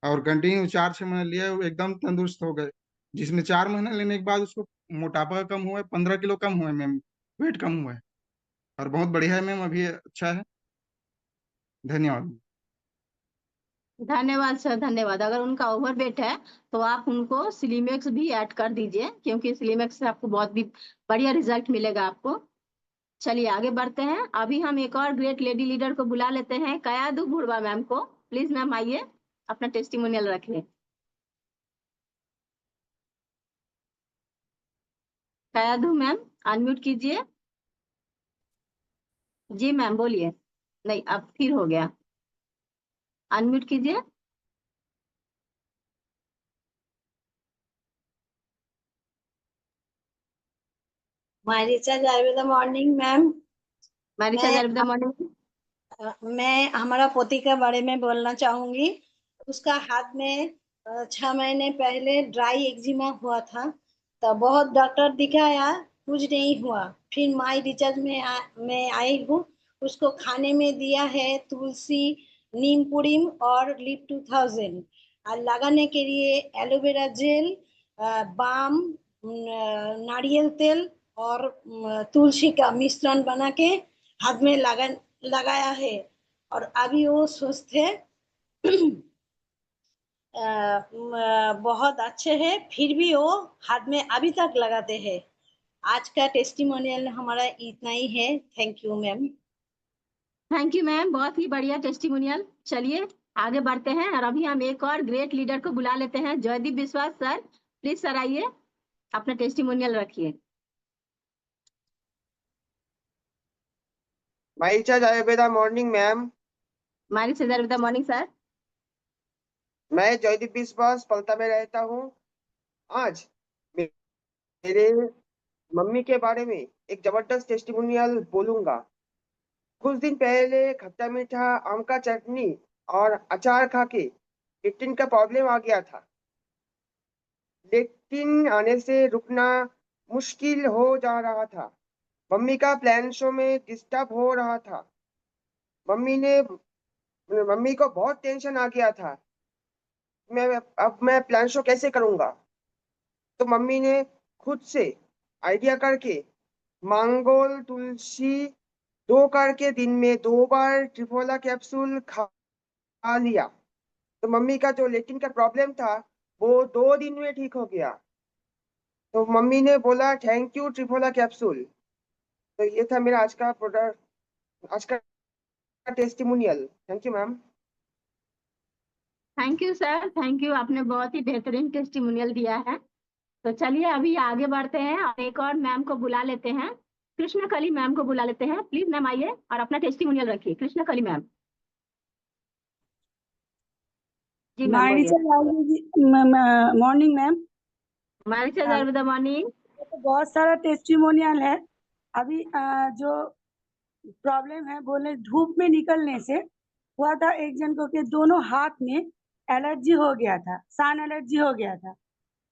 और कंटिन्यू 4-6 महीने लिए, वो एकदम तंदुरुस्त हो गए। जिसमें 4 महीना लेने के बाद उसको मोटापा कम हुआ है, 15 किलो कम हुआ है मैम, वेट कम हुआ है और बहुत बढ़िया है मैम, अभी अच्छा है। धन्यवाद। धन्यवाद सर, धन्यवाद। अगर उनका ओवरवेट है तो आप उनको सिलीमेक्स भी ऐड कर दीजिए, क्योंकि सिलीमेक्स से आपको बहुत भी बढ़िया रिजल्ट मिलेगा आपको। चलिए आगे बढ़ते हैं। अभी हम एक और ग्रेट लेडी लीडर को बुला लेते हैं, कयादू भुरवा मैम को। प्लीज मैम आइए, अपना टेस्टिमोनियल रखिए। कयादू मैम अनम्यूट कीजिए। जी मैम बोलिए। नहीं, अब फिर हो गया, अनम्यूट कीजिए। मारिचा जावेदा मॉर्निंग मैम। मारिचा जावेदा मॉर्निंग। मैं हमारा पोती के बारे में बोलना चाहूंगी। उसका हाथ में 6 महीने पहले ड्राई एक्जिमा हुआ था, तो बहुत डॉक्टर दिखाया, कुछ नहीं हुआ। फिर माई रिचार्ज में आई हूँ। उसको खाने में दिया है तुलसी, नीम पुड़िम और लिप 2000, और लगाने के लिए एलोवेरा जेल, बाम, नारियल तेल और तुलसी का मिश्रण बना के हाथ में लगाया है, और अभी वो स्वस्थ है। बहुत अच्छे हैं। फिर भी वो हाथ में अभी तक लगाते हैं। आज का टेस्टिमोनियल हमारा इतना ही है। Thank you ma'am. Thank you ma'am, बहुत ही बढ़िया टेस्टिमोनियल। चलिए आगे बढ़ते हैं और अभी हम एक और ग्रेट लीडर को बुला लेते हैं, जयदीप विश्वास सर। प्लीज सर आइए, अपना टेस्टिमोनियल रखिए। मारिचा जावेदा मॉर्निंग मैम। मारिचा जावेदा मॉर्निंग सर। मैं जयदीप विश्वास पलता में रहता हूँ। आज मेरे मम्मी के बारे में एक जबरदस्त टेस्टिमोनियल बोलूंगा। कुछ दिन पहले खट्टा मीठा आम का चटनी और अचार खा के लेट्रिन का प्रॉब्लम आ गया था। लेट्रिन आने से रुकना मुश्किल हो जा रहा था। मम्मी का प्लान शो में डिस्टर्ब हो रहा था। मम्मी को बहुत टेंशन आ गया था, मैं प्लान शो कैसे करूंगा। तो मम्मी ने खुद से आइडिया करके मांगोल तुलसी 2 करके दिन में 2 बार ट्रिफोला कैप्सूल खा लिया। तो मम्मी का जो लेट्रिन का प्रॉब्लम था वो 2 दिन में ठीक हो गया। तो मम्मी ने बोला थैंक यू ट्रिफोला कैप्सूल। तो ये था मेरा आज का प्रोडक्ट, आज का testimonial. Thank you ma'am. Thank you sir, thank you. आपने बहुत ही बेहतरीन टेस्टिमोनियल दिया है। तो चलिए अभी आगे बढ़ते हैं और एक और मैम को बुला लेते हैं, कृष्ण कली मैम को बुला लेते हैं। प्लीज मैम आइए और अपना टेस्टिमोनियल रखिए। कृष्ण कली मैम। जी मैम बोलिए। Morning ma'am. मारिचा जावेदा मॉर्निंग। तो बहुत सारा टेस्टिमोनियल है। अभी जो प्रॉब्लम है बोले धूप में निकलने से हुआ था एक जन को कि दोनों हाथ में एलर्जी हो गया था, सन एलर्जी हो गया था।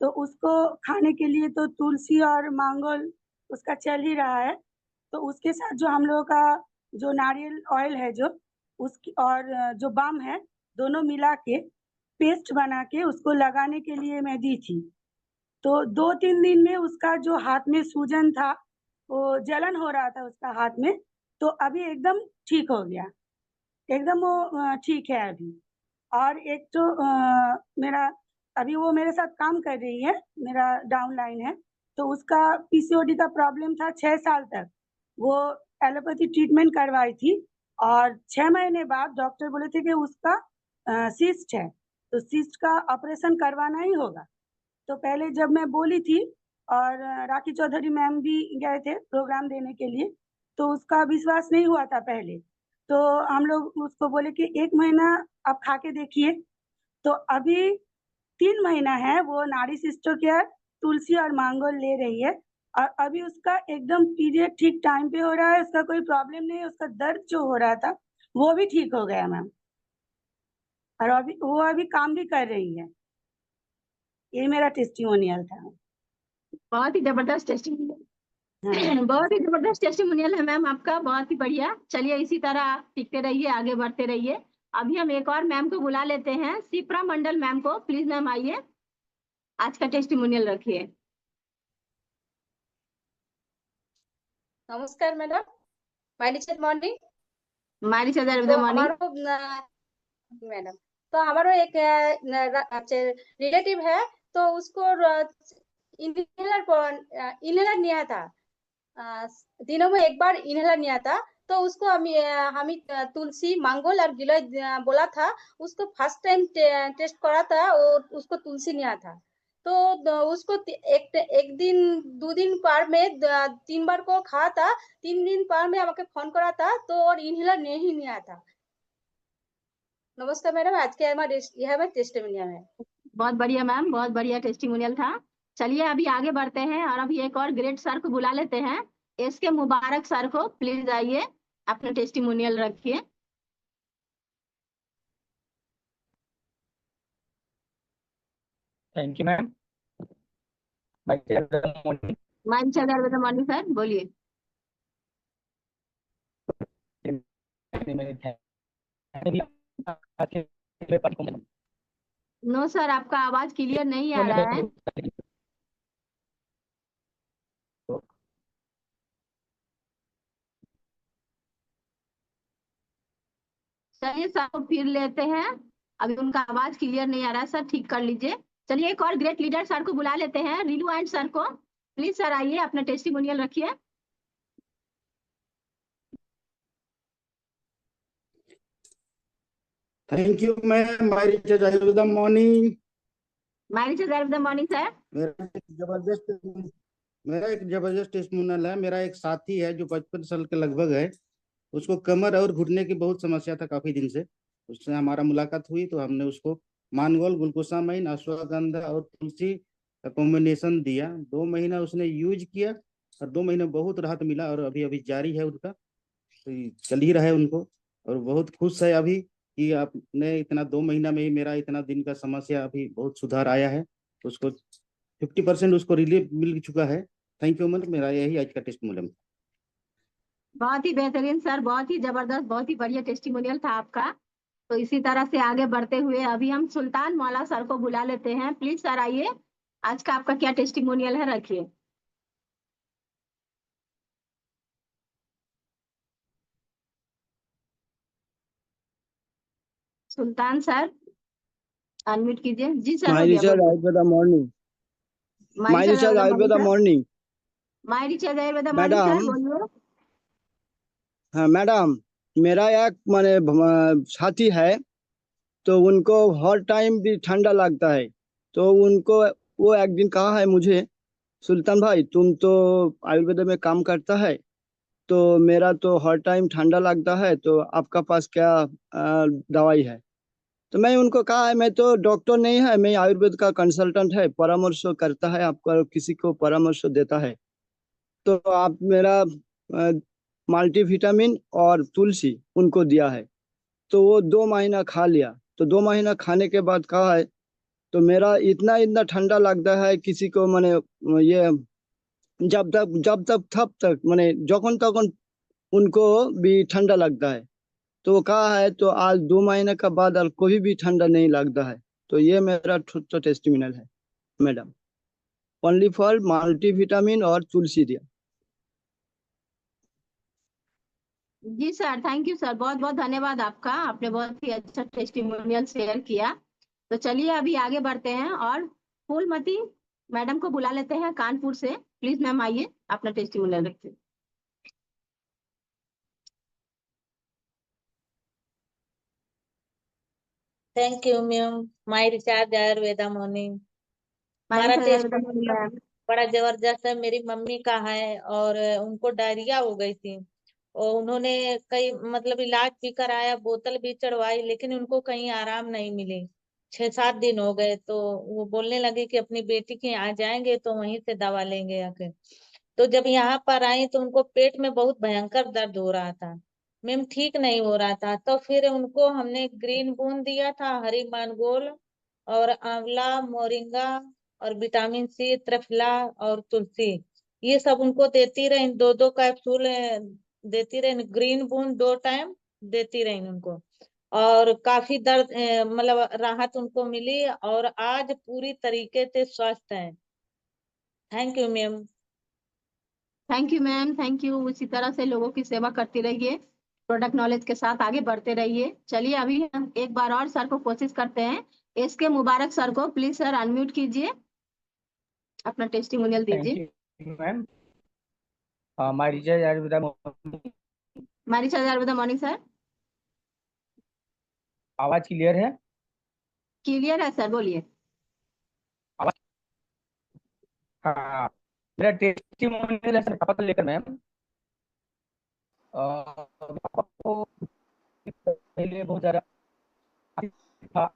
तो उसको खाने के लिए तो तुलसी और मांगोल उसका चल ही रहा है। तो उसके साथ जो हम लोगों का जो नारियल ऑयल है जो उसकी और जो बाम है, दोनों मिला के पेस्ट बना के उसको लगाने के लिए मैं दी थी। तो 2-3 दिन में उसका जो हाथ में सूजन था, वो जलन हो रहा था उसका हाथ में, तो अभी एकदम ठीक हो गया, एकदम वो ठीक है अभी। और एक तो मेरा अभी वो मेरे साथ काम कर रही है, मेरा डाउन लाइन है, तो उसका पीसीओडी का प्रॉब्लम था 6 साल तक। वो एलोपैथी ट्रीटमेंट करवाई थी और 6 महीने बाद डॉक्टर बोले थे कि उसका सिस्ट है, तो सिस्ट का ऑपरेशन करवाना ही होगा। तो पहले जब मैं बोली थी और राखी चौधरी मैम भी गए थे प्रोग्राम देने के लिए, तो उसका विश्वास नहीं हुआ था पहले। तो हम लोग उसको बोले कि 1 महीना आप खा के देखिए। तो अभी 3 महीना है वो नारी सिस्टो केयर तुलसी और मांगोल ले रही है, और अभी उसका एकदम पीरियड ठीक टाइम पे हो रहा है, उसका कोई प्रॉब्लम नहीं है। उसका दर्द जो हो रहा था वो भी ठीक हो गया मैम, और अभी काम भी कर रही है। ये मेरा टेस्टिमोनियल था। बहुत ही जबरदस्त टेस्टिमोनियल, बहुत ही जबरदस्त टेस्टिमोनियल है मैम आपका, बहुत ही बढ़िया। चलिए इसी तरह आप सीखते रहिए, आगे बढ़ते रहिए। अभी हम एक और मैम को बुला लेते हैं, शिप्रा मंडल मैम को। प्लीज मैम आइए। आज का टेस्टिमोनियल रखिए। नमस्कार मैडम, माइडिचेट मॉर्निंग। मारी चदर तो मॉर्निंग। मैडम, तो हमारा एक रिलेटिव है, तो उसको इनहेलर लिया था। दिनों में एक बार इनहेलर लिया था, तो उसको हम तुलसी, मांगोल और गिलोय बोला था। उसको फर्स्ट टाइम टेस्ट करा था और उसको तुलसी लिया था। तो उसको एक दिन 2 दिन पार में 3 बार को खाया था। 3 दिन पार में আমাকে फोन करा था, तो और इनहेलर नहीं लिया था। नमस्कार मैडम, आज के यह हमारा टेस्टिमोनियल है। बहुत बढ़िया मैम, बहुत बढ़िया टेस्टिमोनियल था। चलिए अभी आगे बढ़ते हैं और अभी एक और ग्रेट सर को बुला लेते हैं। इसके मुबारक सर को प्लीज आइए, अपना टेस्टिमोनियल रखिए। Thank you ma'am. माइन चदर मॉर्निंग सर, बोलिए। नो सर, आपका आवाज क्लियर नहीं आ रहा है। चलिए सर को फिर लेते हैं, अभी उनका आवाज क्लियर नहीं आ रहा है सर, ठीक कर लीजिए। चलिए एक और ग्रेट लीडर सर को बुला लेते हैं, रीलू एंड सर को। प्लीज सर आइए, अपना टेस्टिमोनियल रखिए। Thank you ma'am. My Richa morning. My Richa morning sir. मेरा एक जबरदस्त टेस्टिमोनियल है। मेरा एक साथी है जो 55 साल के लगभग है। उसको कमर और घुटने की बहुत समस्या था काफी दिन से। उससे हमारा मुलाकात हुई तो हमने उसको मानगोल, ग्लूकोसामाइन, अश्वगंधा और तुलसी का कॉम्बिनेशन दिया। 2 महीना उसने यूज किया और 2 महीने बहुत राहत मिला और अभी अभी जारी है उनका, तो चल ही रहा है उनको। और बहुत खुश है अभी कि आपने इतना 2 महीना में ही मेरा इतना दिन का समस्या अभी बहुत सुधार आया है। उसको 50% उसको रिलीफ मिल चुका है। Thank you ma'am. मेरा यही आज का टेस्टिमोनियल। बहुत ही बेहतरीन सर, बहुत ही जबरदस्त, बहुत ही बढ़िया टेस्टिमोनियल था आपका। तो इसी तरह से आगे बढ़ते हुए अभी हम सुल्तान मौला सर को बुला लेते हैं। प्लीज सर आइए, आज का आपका क्या टेस्टिमोनियल है रखिए। सुल्तान सर अनम्यूट कीजिए। जी सर, हो गया, मायरिचर्ड बोलिए। Ayurveda morning. My recharge Ayurveda morning. My recharge Ayurveda morning sir, बोलिए। हाँ मैडम, मेरा एक माने साथी है, तो उनको हर टाइम भी ठंडा लगता है। तो उनको वो एक दिन कहा है मुझे, सुल्तान भाई तुम तो आयुर्वेद में काम करता है, तो मेरा तो हर टाइम ठंडा लगता है, तो आपका पास क्या दवाई है? तो मैं उनको कहा है मैं तो डॉक्टर नहीं है, मैं आयुर्वेद का कंसल्टेंट है, परामर्श करता है, आपका किसी को परामर्श देता है। तो आप मेरा मल्टीविटामिन और तुलसी उनको दिया है, तो वो 2 महीना खा लिया। तो 2 महीना खाने के बाद कहा है तो मेरा इतना इतना ठंडा लगता है किसी को माने ये जब तक तब तक माने जखन तखन उनको भी ठंडा लगता है। तो वो कहा है तो आज 2 महीने का बाद और कोई भी ठंडा नहीं लगता है। तो ये मेरा छोटा टेस्टिमोनियल है मैडम, ओनली फॉर मल्टीविटामिन और तुलसी दिया। जी सर, थैंक यू सर, बहुत बहुत धन्यवाद आपका, आपने बहुत ही अच्छा टेस्टिमोनियल शेयर किया। तो चलिए अभी आगे बढ़ते हैं और फूलमती मैडम को बुला लेते हैं कानपुर से। प्लीज मैम आइए, अपना टेस्टिमोनियल रखिए। Thank you ma'am. My recharge Ayurveda morning. हमारा टेस्ट बड़ा जबरदस्त है। मेरी मम्मी का है और उनको डायरिया हो गई थी और उन्होंने कई मतलब इलाज भी कराया, बोतल भी चढ़वाई, लेकिन उनको कहीं आराम नहीं मिली। 6-7 दिन हो गए, तो वो बोलने लगे कि अपनी बेटी के यहाँ जाएंगे तो वहीं से दवा लेंगे आके। तो जब यहाँ पर आई तो उनको पेट में बहुत भयंकर दर्द हो रहा था मैम, ठीक नहीं हो रहा था। तो फिर उनको हमने ग्रीन बूंद दिया था, हरी मानगोल और आंवला, मोरिंगा और विटामिन सी, त्रिफला और तुलसी, ये सब उनको देती रही। 2-2 कैप्सूल देती रही। ग्रीन बूंद 2 टाइम देती रही उनको। और काफी दर्द मतलब राहत उनको मिली और आज पूरी तरीके से स्वस्थ हैं। Thank you ma'am. Thank you ma'am, thank you. इसी तरह से लोगों की सेवा करती रहिए, प्रोडक्ट नॉलेज के साथ आगे बढ़ते रहिए। चलिए अभी हम एक बार और सर को कोशिश करते हैं। इसके मुबारक सर को प्लीज सर अनम्यूट कीजिए, अपना टेस्टिमोनियल थैंक दीजिए। You ma'am. My recharge Ayurveda मारी चार बता मॉर्निंग सर। आवाज क्लियर है? क्लियर है सर, बोलिए। आवाज हाँ, मेरा टेस्टिमोनियल है सर पापा को लेकर मैम। पापा को पहले बहुत ज्यादा था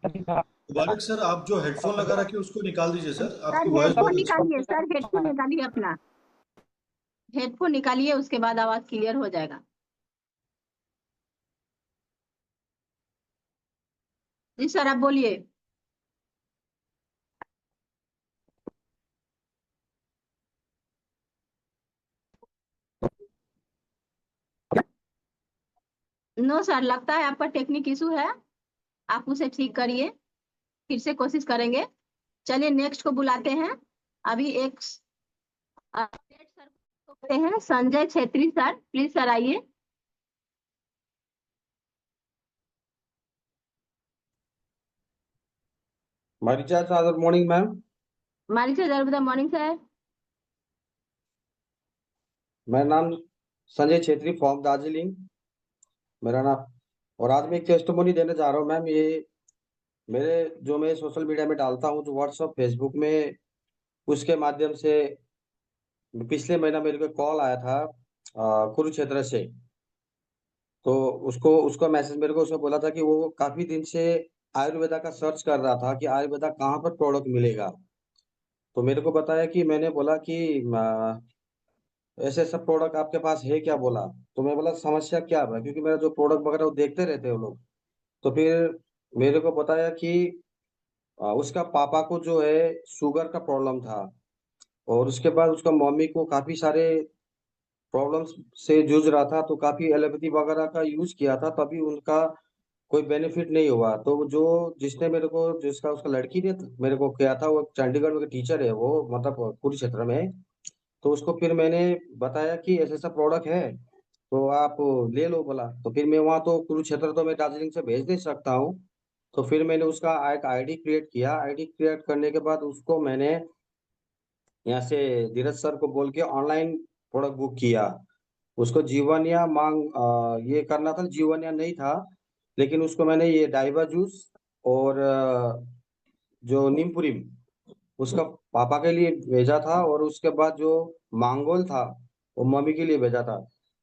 था मुबारक सर, आप जो हेडफोन लगा रखे उसको निकाल दीजिए सर, सर आपकी वॉइस हेडफोन बहुत अच्छी है। निकालिए, सर हेडफोन निकालिए, अपना हेडफोन निकालिए, उसके बाद आवाज क्लियर हो जाएगा। जी सर आप बोलिए। नो सर, लगता है आपका टेक्निक इशू है, आप उसे ठीक करिए, फिर से कोशिश करेंगे। चलिए नेक्स्ट को बुलाते हैं। अभी एक अपडेट सर को कहते हैं, Sanjay Chhetri sir, please sir आइए। Maricha sir, morning ma'am. मारी सर मॉर्निंग सर। मेरा नाम संजय छेत्री फ्रॉम दार्जिलिंग मेरा नाम। और आज मैं एक टेस्टिमोनी देने जा रहा हूँ मैम। ये मेरे जो मैं सोशल मीडिया में डालता हूँ, जो व्हाट्सएप फेसबुक में, उसके माध्यम से पिछले महीना मेरे को कॉल आया था कुरुक्षेत्र से। तो उसको उसका मैसेज मेरे को उसने बोला था कि वो काफी दिन से आयुर्वेदा का सर्च कर रहा था कि आयुर्वेदा कहाँ पर प्रोडक्ट मिलेगा। तो मेरे को बताया कि मैंने बोला कि ऐसे सब प्रोडक्ट आपके पास है क्या बोला। तो मैं बोला समस्या क्या है, क्योंकि मेरा जो प्रोडक्ट वगैरह वो देखते रहते हैं वो लोग। तो फिर मेरे को बताया कि उसका पापा को जो है शुगर का प्रॉब्लम था, और उसके बाद उसका मम्मी को काफी सारे प्रॉब्लम्स से जूझ रहा था, तो काफी एलोपैथी वगैरह का यूज किया था, तभी उनका कोई बेनिफिट नहीं हुआ। तो जो जिसने मेरे को जिसका उसका लड़की ने मेरे को किया था, वो चंडीगढ़ में टीचर है, वो मतलब कुरुक्षेत्र में। तो उसको फिर मैंने बताया कि ऐसा ऐसा प्रोडक्ट है, तो आप ले लो बोला। तो फिर मैं वहाँ तो कुरुक्षेत्र तो मैं दार्जिलिंग से भेज नहीं सकता हूँ। तो फिर मैंने उसका एक आईडी क्रिएट किया। आईडी क्रिएट करने के बाद उसको मैंने यहाँ से धीरज सर को बोल के ऑनलाइन प्रोडक्ट बुक किया। उसको जीवन या ये करना था, जीवन या नहीं था, लेकिन उसको मैंने ये डाइबा जूस और जो नीमपुरीम उसका पापा के लिए भेजा था, और उसके बाद जो मांगोल था वो मम्मी के लिए भेजा था।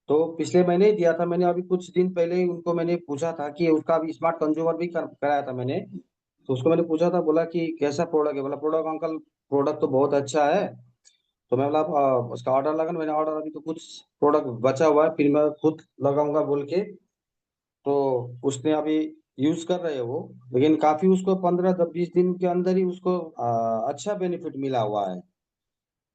तो पिछले महीने ही दिया था मैंने। अभी कुछ दिन पहले ही उनको मैंने पूछा था कि उसका अभी स्मार्ट कंज्यूमर भी कराया था मैंने। तो उसको मैंने पूछा था, बोला कि कैसा प्रोडक्ट है। बोला प्रोडक्ट अंकल प्रोडक्ट तो बहुत अच्छा है। तो मैं बोला उसका ऑर्डर लगा। मैंने ऑर्डर, अभी तो कुछ प्रोडक्ट बचा हुआ है, फिर मैं खुद लगाऊंगा बोल के। तो उसने अभी यूज कर रहे हैं वो, लेकिन काफी उसको 15-20 दिन के अंदर ही उसको अच्छा बेनिफिट मिला हुआ है।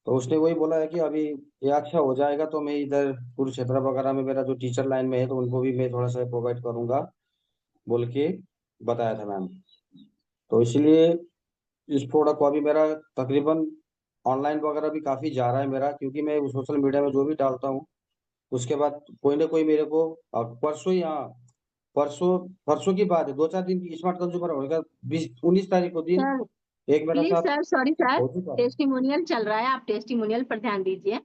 तो उसने वही बोला है कि अभी ये अच्छा हो जाएगा तो मैं इधर कुरुक्षेत्र वगैरह में, मेरा जो टीचर लाइन में है, तो उनको भी मैं थोड़ा सा प्रोवाइड करूंगा बोल के बताया था मैम। तो इसलिए इस प्रोडक्ट को अभी मेरा तकरीबन ऑनलाइन वगैरह भी काफी जा रहा है मेरा, क्योंकि मैं सोशल मीडिया में जो भी डालता हूँ उसके बाद कोई ना कोई मेरे को परसों ही, हाँ परसों परसों की बात है, 2-4 दिन की स्मार्ट कंज्यूमर होगा, 19 तारीख को दिन सर एक मेरा प्लीज साथ सर, सॉरी सर, हो चुका है। टेस्टिमोनियल चल रहा है, आप टेस्टिमोनियल पर ध्यान दीजिए।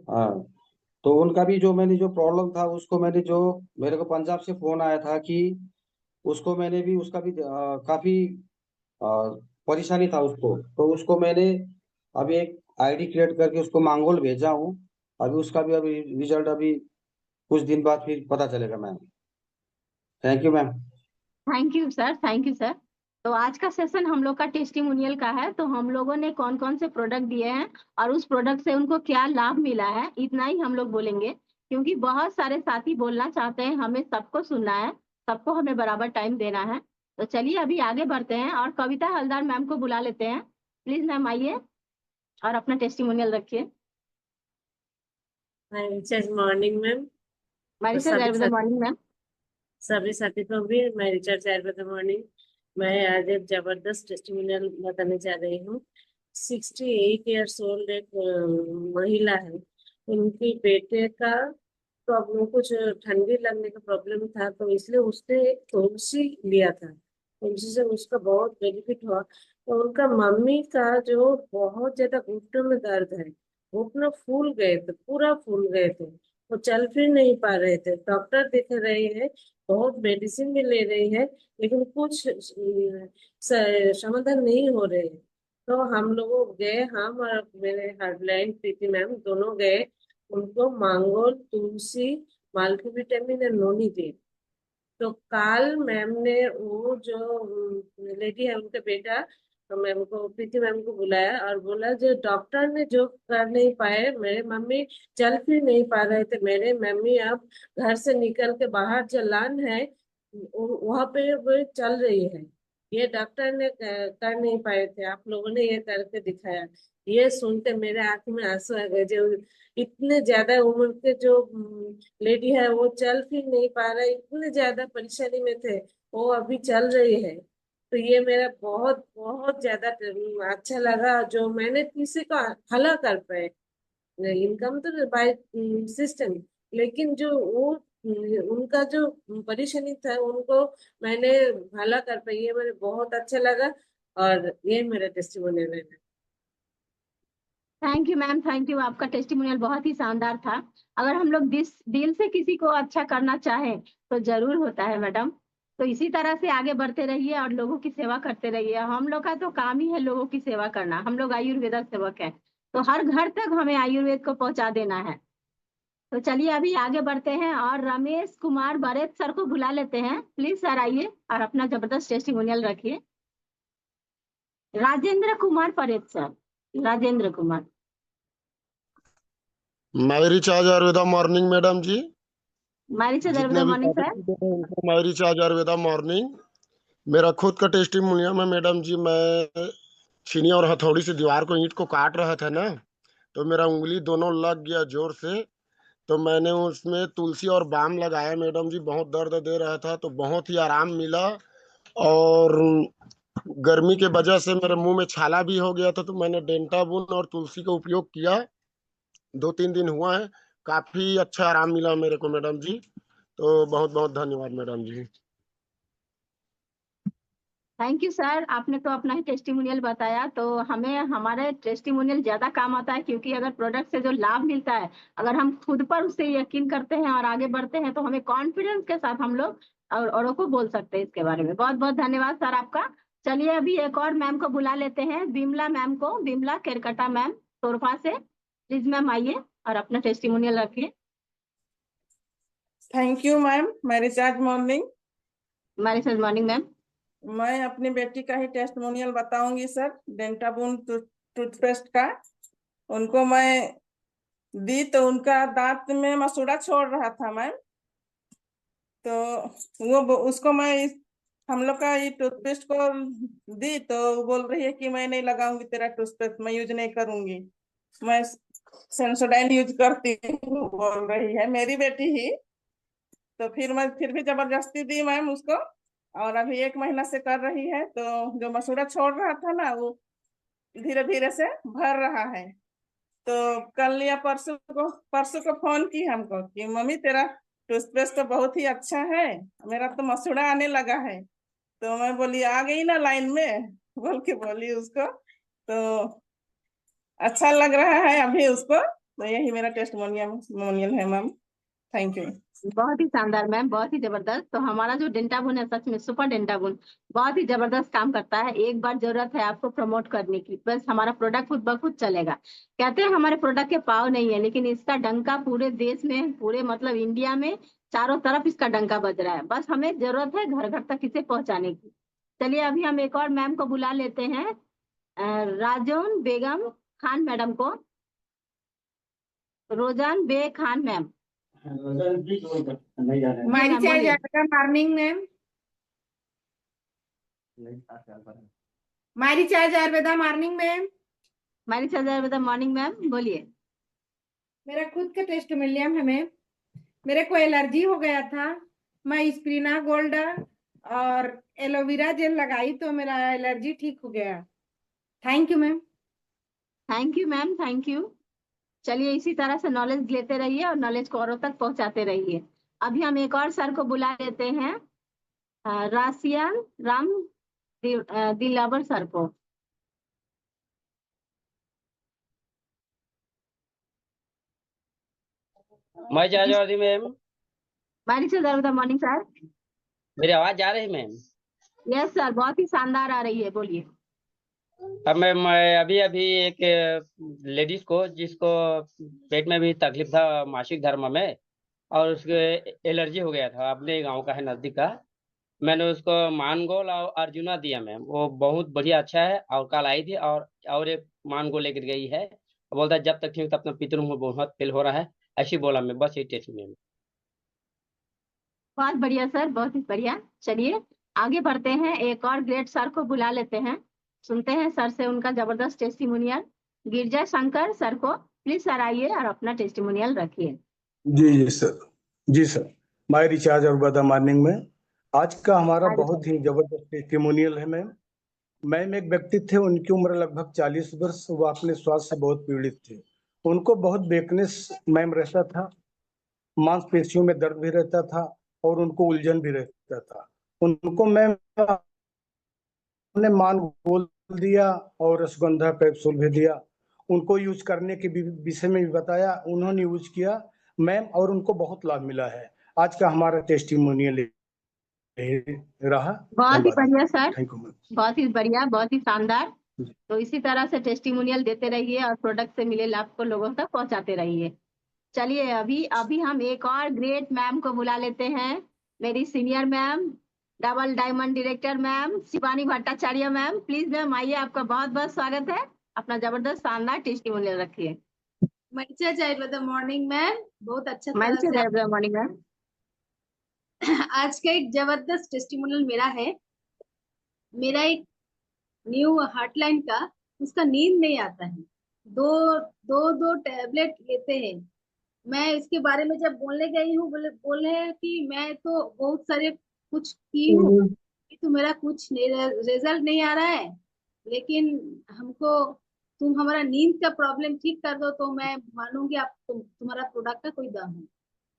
हाँ, तो उनका भी जो मैंने जो प्रॉब्लम था उसको मैंने जो मेरे को पंजाब से फोन आया था कि उसको मैंने भी उसका भी काफी अ, परेशानी था उसको। तो उसको मैंने अभी एक आईडी क्रिएट करके उसको मांगोल भेजा हूँ। अभी उसका भी अभी रिजल्ट अभी कुछ दिन बाद फिर पता चलेगा ma'am. Thank you ma'am. Thank you sir, thank you sir. तो आज का सेशन हम लोग का टेस्टिमोनियल का है। तो हम लोगों ने कौन कौन से प्रोडक्ट दिए हैं और उस प्रोडक्ट से उनको क्या लाभ मिला है, इतना ही हम लोग बोलेंगे, क्योंकि बहुत सारे साथी बोलना चाहते हैं, हमें सबको सुनना है, सबको हमें बराबर टाइम देना है। तो चलिए अभी आगे बढ़ते हैं और कविता हलदार मैम को बुला लेते हैं। प्लीज मैम आइए और अपना टेस्टिमोनियल रखिए। Hi, it says morning, ma'am. मारी तो से गुड मॉर्निंग मैम। सभी साथी को भी मैं रिचार्ज गुड मॉर्निंग। मैं आज एक जबरदस्त टेस्टिमोनियल बताने जा रही हूँ। 68 ईयर्स ओल्ड एक महिला है। उनके बेटे का प्रॉब्लम कुछ ठंडी लगने का प्रॉब्लम था, तो इसलिए उसने एक तुलसी लिया था। तुलसी से उसका बहुत बेनिफिट हुआ। तो उनका मम्मी का जो बहुत ज्यादा घुटनों में दर्द है, घुटनों फूल गए थे, पूरा फूल गए थे, वो चल फिर नहीं पा रहे थे। डॉक्टर दिख रहे हैं, बहुत मेडिसिन भी ले रही है, लेकिन कुछ समाधान नहीं हो रहे हैं। तो हम लोग गए, हम और मेरे हेल्पलाइन प्रीति मैम दोनों गए। उनको मांगोल, तुलसी, मल्टीविटामिन और नोनी दी। तो काल मैम ने वो जो लेडी है उनका बेटा, तो मैम को, प्रीति मैम को बुलाया और बोला जो डॉक्टर ने जो कर नहीं पाए, मेरे मम्मी चल फिर नहीं पा रहे थे, मेरे मम्मी अब घर से निकल के बाहर जो लान है वहां पे वो चल रही है। ये डॉक्टर ने कर नहीं पाए थे, आप लोगों ने ये करके दिखाया। ये सुनते मेरे आंख में आंसू आ गए। जो इतने ज्यादा उम्र के जो लेडी है वो चल फिर नहीं पा रहे, इतने ज्यादा परेशानी में थे, वो अभी चल रही है। तो ये मेरा बहुत बहुत ज्यादा अच्छा लगा, जो मैंने किसी का भला कर पाए। इनकम तो बाय सिस्टम, लेकिन जो वो उनका जो परेशानी था उनको मैंने भला कर पाई, ये मुझे बहुत अच्छा लगा। और ये मेरा टेस्टिमोनियल है। Thank you ma'am, thank you. आपका टेस्टिमोनियल बहुत ही शानदार था। अगर हम लोग दिल से किसी को अच्छा करना चाहें तो जरूर होता है मैडम। तो इसी तरह से आगे बढ़ते रहिए और लोगों की सेवा करते रहिए। हम लोग का तो काम ही है लोगों की सेवा करना। हम लोग आयुर्वेद सेवक है, तो हर घर तक हमें आयुर्वेद को पहुंचा देना है। तो चलिए अभी आगे बढ़ते हैं और रमेश कुमार बरेत सर को बुला लेते हैं। प्लीज सर आइए और अपना जबरदस्त टेस्टिमोनियल रखिए। राजेंद्र कुमार परेत sir, Rajendra Kumar. My recharge Ayurveda morning madam ji. मारी से जितने भी मॉर्निंग सर। उनको मायरी चार्ज आयुर्वेदा मॉर्निंग। मेरा खुद का टेस्टिमोनियम है मैडम जी। मैं छीनी और हथौड़ी से दीवार को, ईंट को काट रहा था ना, तो मेरा उंगली दोनों लग गया जोर से। तो मैंने उसमें तुलसी और बाम लगाया मैडम जी। बहुत दर्द दे रहा था, तो बहुत ही आराम मिला। और गर्मी के वजह से मेरे मुंह में छाला भी हो गया था, तो मैंने डेंटाबुन और तुलसी का उपयोग किया। 2-3 दिन हुआ है, काफी अच्छा आराम मिला मेरे को मैडम जी। तो बहुत बहुत धन्यवाद madam ji. Thank you sir. आपने तो अपना ही टेस्टिमोनियल बताया, तो हमें हमारे टेस्टिमोनियल ज्यादा काम आता है, क्योंकि अगर प्रोडक्ट से जो लाभ मिलता है, अगर हम खुद पर उससे यकीन करते हैं और आगे बढ़ते हैं, तो हमें कॉन्फिडेंस के साथ हम लोग और औरों को बोल सकते हैं इसके बारे में। बहुत बहुत धन्यवाद सर आपका। चलिए अभी एक और मैम को बुला लेते हैं, बिमला मैम को। बिमला केरकटा मैम तोरफा से। प्लीज मैम आइए और अपना टेस्टिमोनियल रखिए। Thank you ma'am. मेरी चार्ज मॉर्निंग। हमारे साथ मॉर्निंग मैम। मैं अपनी बेटी का ही टेस्टिमोनियल बताऊंगी सर। डेंटाबून टूथपेस्ट का उनको मैं दी, तो उनका दांत में मसूड़ा छोड़ रहा था मैम। तो वो उसको मैं हम लोग का ये टूथपेस्ट को दी, तो वो बोल रही है कि मैं नहीं लगाऊंगी तेरा टूथपेस्ट, मैं यूज नहीं करूंगी, मैं सेंसोडाइन यूज करती हूँ, बोल रही है मेरी बेटी ही। तो फिर मैं फिर भी जबरदस्ती दी मैम उसको, और अभी 1 महीना से कर रही है। तो जो मसूड़ा छोड़ रहा था ना, वो धीरे धीरे से भर रहा है। तो कल या परसों को फोन की हमको कि मम्मी तेरा टूथपेस्ट तो बहुत ही अच्छा है, मेरा तो मसूड़ा आने लगा है। तो मैं बोली आ गई ना लाइन में, बोल के बोली उसको। तो अच्छा लग रहा है अभी उसको। तो यही मेरा टेस्टिमोनियल है मैम। Thank you. बहुत ही शानदार मैम, बहुत ही जबरदस्त। तो हमारा जो डेंटाबुन है, सच में सुपर डेंटाबुन बहुत ही जबरदस्त काम करता है। एक बार जरूरत है आपको प्रमोट करने की, बस हमारा प्रोडक्ट खुद ब खुद चलेगा। कहते हैं हमारे प्रोडक्ट के पाव नहीं है, लेकिन इसका डंका पूरे देश में, पूरे मतलब इंडिया में चारों तरफ इसका डंका बज रहा है। बस हमें जरूरत है घर घर तक इसे पहुंचाने की। चलिए अभी हम एक और मैम को बुला लेते हैं, राजौन बेगम खान मैडम को। रोजान बे खान मैम। हमारी चार्ज आयुर्वेदा मॉर्निंग मैम। हमारी चार्ज आयुर्वेदा मॉर्निंग मैम। हमारी चार्ज आयुर्वेदा मॉर्निंग मैम, बोलिए। मेरा खुद का टेस्टिमोनियल है मैम। मेरे को एलर्जी हो गया था। मैं स्प्रिना गोल्ड और एलोवेरा जेल लगाई तो मेरा एलर्जी ठीक हो गया। Thank you ma'am. Thank you ma'am, thank you. चलिए इसी तरह से नॉलेज लेते रहिए और नॉलेज को औरों तक पहुंचाते रहिए। अभी हम एक और सर को बुला लेते हैं, राशियान राम दिलावर सर को। मैं जाजवादी मैम, मारी से गुड मॉर्निंग सर। मेरी आवाज जा रही मैम? यस सर, बहुत ही शानदार आ रही है, बोलिए। अब मैं अभी अभी एक लेडीज को जिसको पेट में भी तकलीफ था मासिक धर्म में, और उसके एलर्जी हो गया था, अपने गांव का है, नजदीक का। मैंने उसको मानगोल और अर्जुना दिया मैम, वो बहुत बढ़िया अच्छा है। और कल आई थी और एक मानगोल लेकर गई है, बोलता है जब तक ठीक तब तक पितरों में बहुत फील हो रहा है, ऐसी बोला मैं। बस ये टेस्ट मैम। बहुत बढ़िया सर, बहुत ही बढ़िया। चलिए आगे बढ़ते हैं, एक और ग्रेट सर को बुला लेते हैं, सुनते हैं सर से उनका जबरदस्त टेस्टिमोनियल। गिरजा शंकर सर को प्लीज सर आइए और अपना टेस्टिमोनियल रखिए। जी सर, जी सर। माय रिचार्ज और गुड मॉर्निंग में आज का हमारा बहुत ही जबरदस्त टेस्टिमोनियल है मैम। मैम एक व्यक्ति थे, उनकी उम्र लगभग 40 वर्ष। वो अपने स्वास्थ्य से बहुत पीड़ित थे। उनको बहुत वीकनेस मैम रहता था, मांसपेशियों में दर्द भी रहता था और उनको उलझन भी रहता था। उनको मैम ने मानगोल दिया और रसगंधा कैप्सूल भी दिया। उनको यूज करने के विषय में भी बताया, उन्होंने यूज किया मैम और उनको बहुत लाभ मिला है। आज का हमारा टेस्टिमोनियल रहा। बहुत ही बढ़िया सर, थैंक यू मैम। बहुत ही बढ़िया, बहुत ही शानदार। तो इसी तरह से टेस्टिमोनियल देते रहिए और प्रोडक्ट से मिले लाभ को लोगों तक पहुंचाते रहिए। चलिए अभी अभी हम एक और ग्रेट मैम को बुला लेते हैं, मेरी senior ma'am, double diamond director ma'am Shivani Bhattacharya ma'am. Please ma'am आइए, आपका बहुत बहुत स्वागत है। अपना जबरदस्त शानदार टेस्टिमोनियल रखिए। मनीषा जय गुड मॉर्निंग मैम, बहुत अच्छा तरह मनीषा से जय गुड मॉर्निंग मैम। आज का एक जबरदस्त टेस्टिमोनियल मेरा है। मेरा एक न्यू हार्टलाइन का, उसका नींद नहीं आता है, दो टैबलेट लेते हैं। मैं इसके बारे में जब बोलने गई हूँ, बोले हैं कि मैं तो बहुत सारे कुछ की हूँ, तो मेरा कुछ रिजल्ट नहीं आ रहा है, लेकिन हमको तुम हमारा नींद का प्रॉब्लम ठीक कर दो तो मैं मानूंगी आप तुम्हारा प्रोडक्ट का कोई दाम है।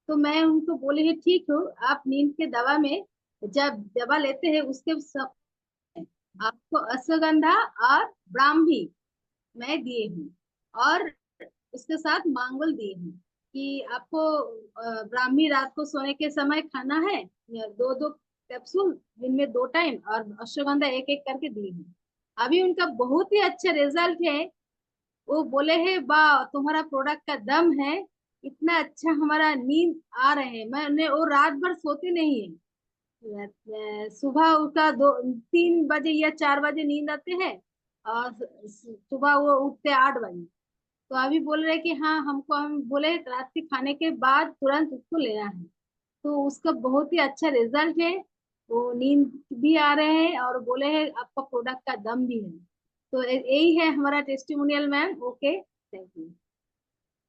तो मैं उनको बोली है ठीक हो, आप नींद के दवा में जब दवा लेते हैं उसके सब आपको अश्वगंधा और ब्राह्मी मैं दिए हूँ, और उसके साथ मांगुल दिए हूँ कि आपको ब्राह्मी रात को सोने के समय खाना है, दो दो कैप्सूल दिन में 2 टाइम, और अश्वगंधा एक एक करके दी हूँ। अभी उनका बहुत ही अच्छा रिजल्ट है। वो बोले है वाह तुम्हारा प्रोडक्ट का दम है, इतना अच्छा हमारा नींद आ रहे हैं। मैंने वो रात भर सोते नहीं है, सुबह उसका 3 बजे या 4 बजे नींद आते हैं, और सुबह वो उठते 8 बजे। तो अभी बोल रहे कि हाँ हमको, हम बोले रात के खाने के बाद तुरंत उसको लेना है, तो उसका बहुत ही अच्छा रिजल्ट है। वो नींद भी आ रहे हैं और बोले हैं आपका प्रोडक्ट का दम भी है। तो यही है हमारा testimonial ma'am. Okay, thank you.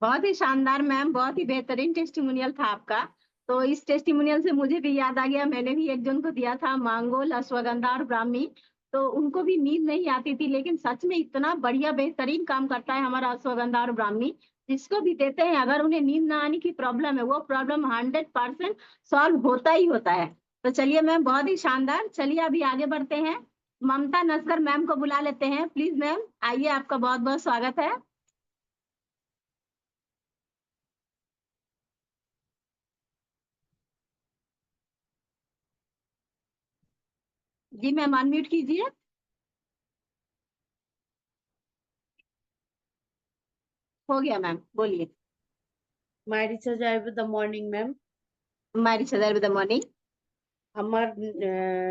बहुत ही शानदार मैम, बहुत ही बेहतरीन टेस्टिमोनियल था आपका। तो इस टेस्टिमोनियल से मुझे भी याद आ गया, मैंने भी एक जन को दिया था मांगोल, अश्वगंधा और ब्राह्मी। तो उनको भी नींद नहीं आती थी, लेकिन सच में इतना बढ़िया बेहतरीन काम करता है हमारा अश्वगंधा और ब्राह्मी। जिसको भी देते हैं, अगर उन्हें नींद ना आने की प्रॉब्लम है, वो प्रॉब्लम 100% सॉल्व होता ही होता है। तो चलिए मैम, बहुत ही शानदार। चलिए अभी आगे बढ़ते हैं, ममता नस्कर मैम को बुला लेते हैं। प्लीज मैम आइए, आपका बहुत बहुत स्वागत है। जी मैम अनम्यूट कीजिए। हो गया मैम, बोलिए। মারিচা জয় দ্য মর্নিং ম্যাম। মারিচা জয় দ্য মর্নিং। আমার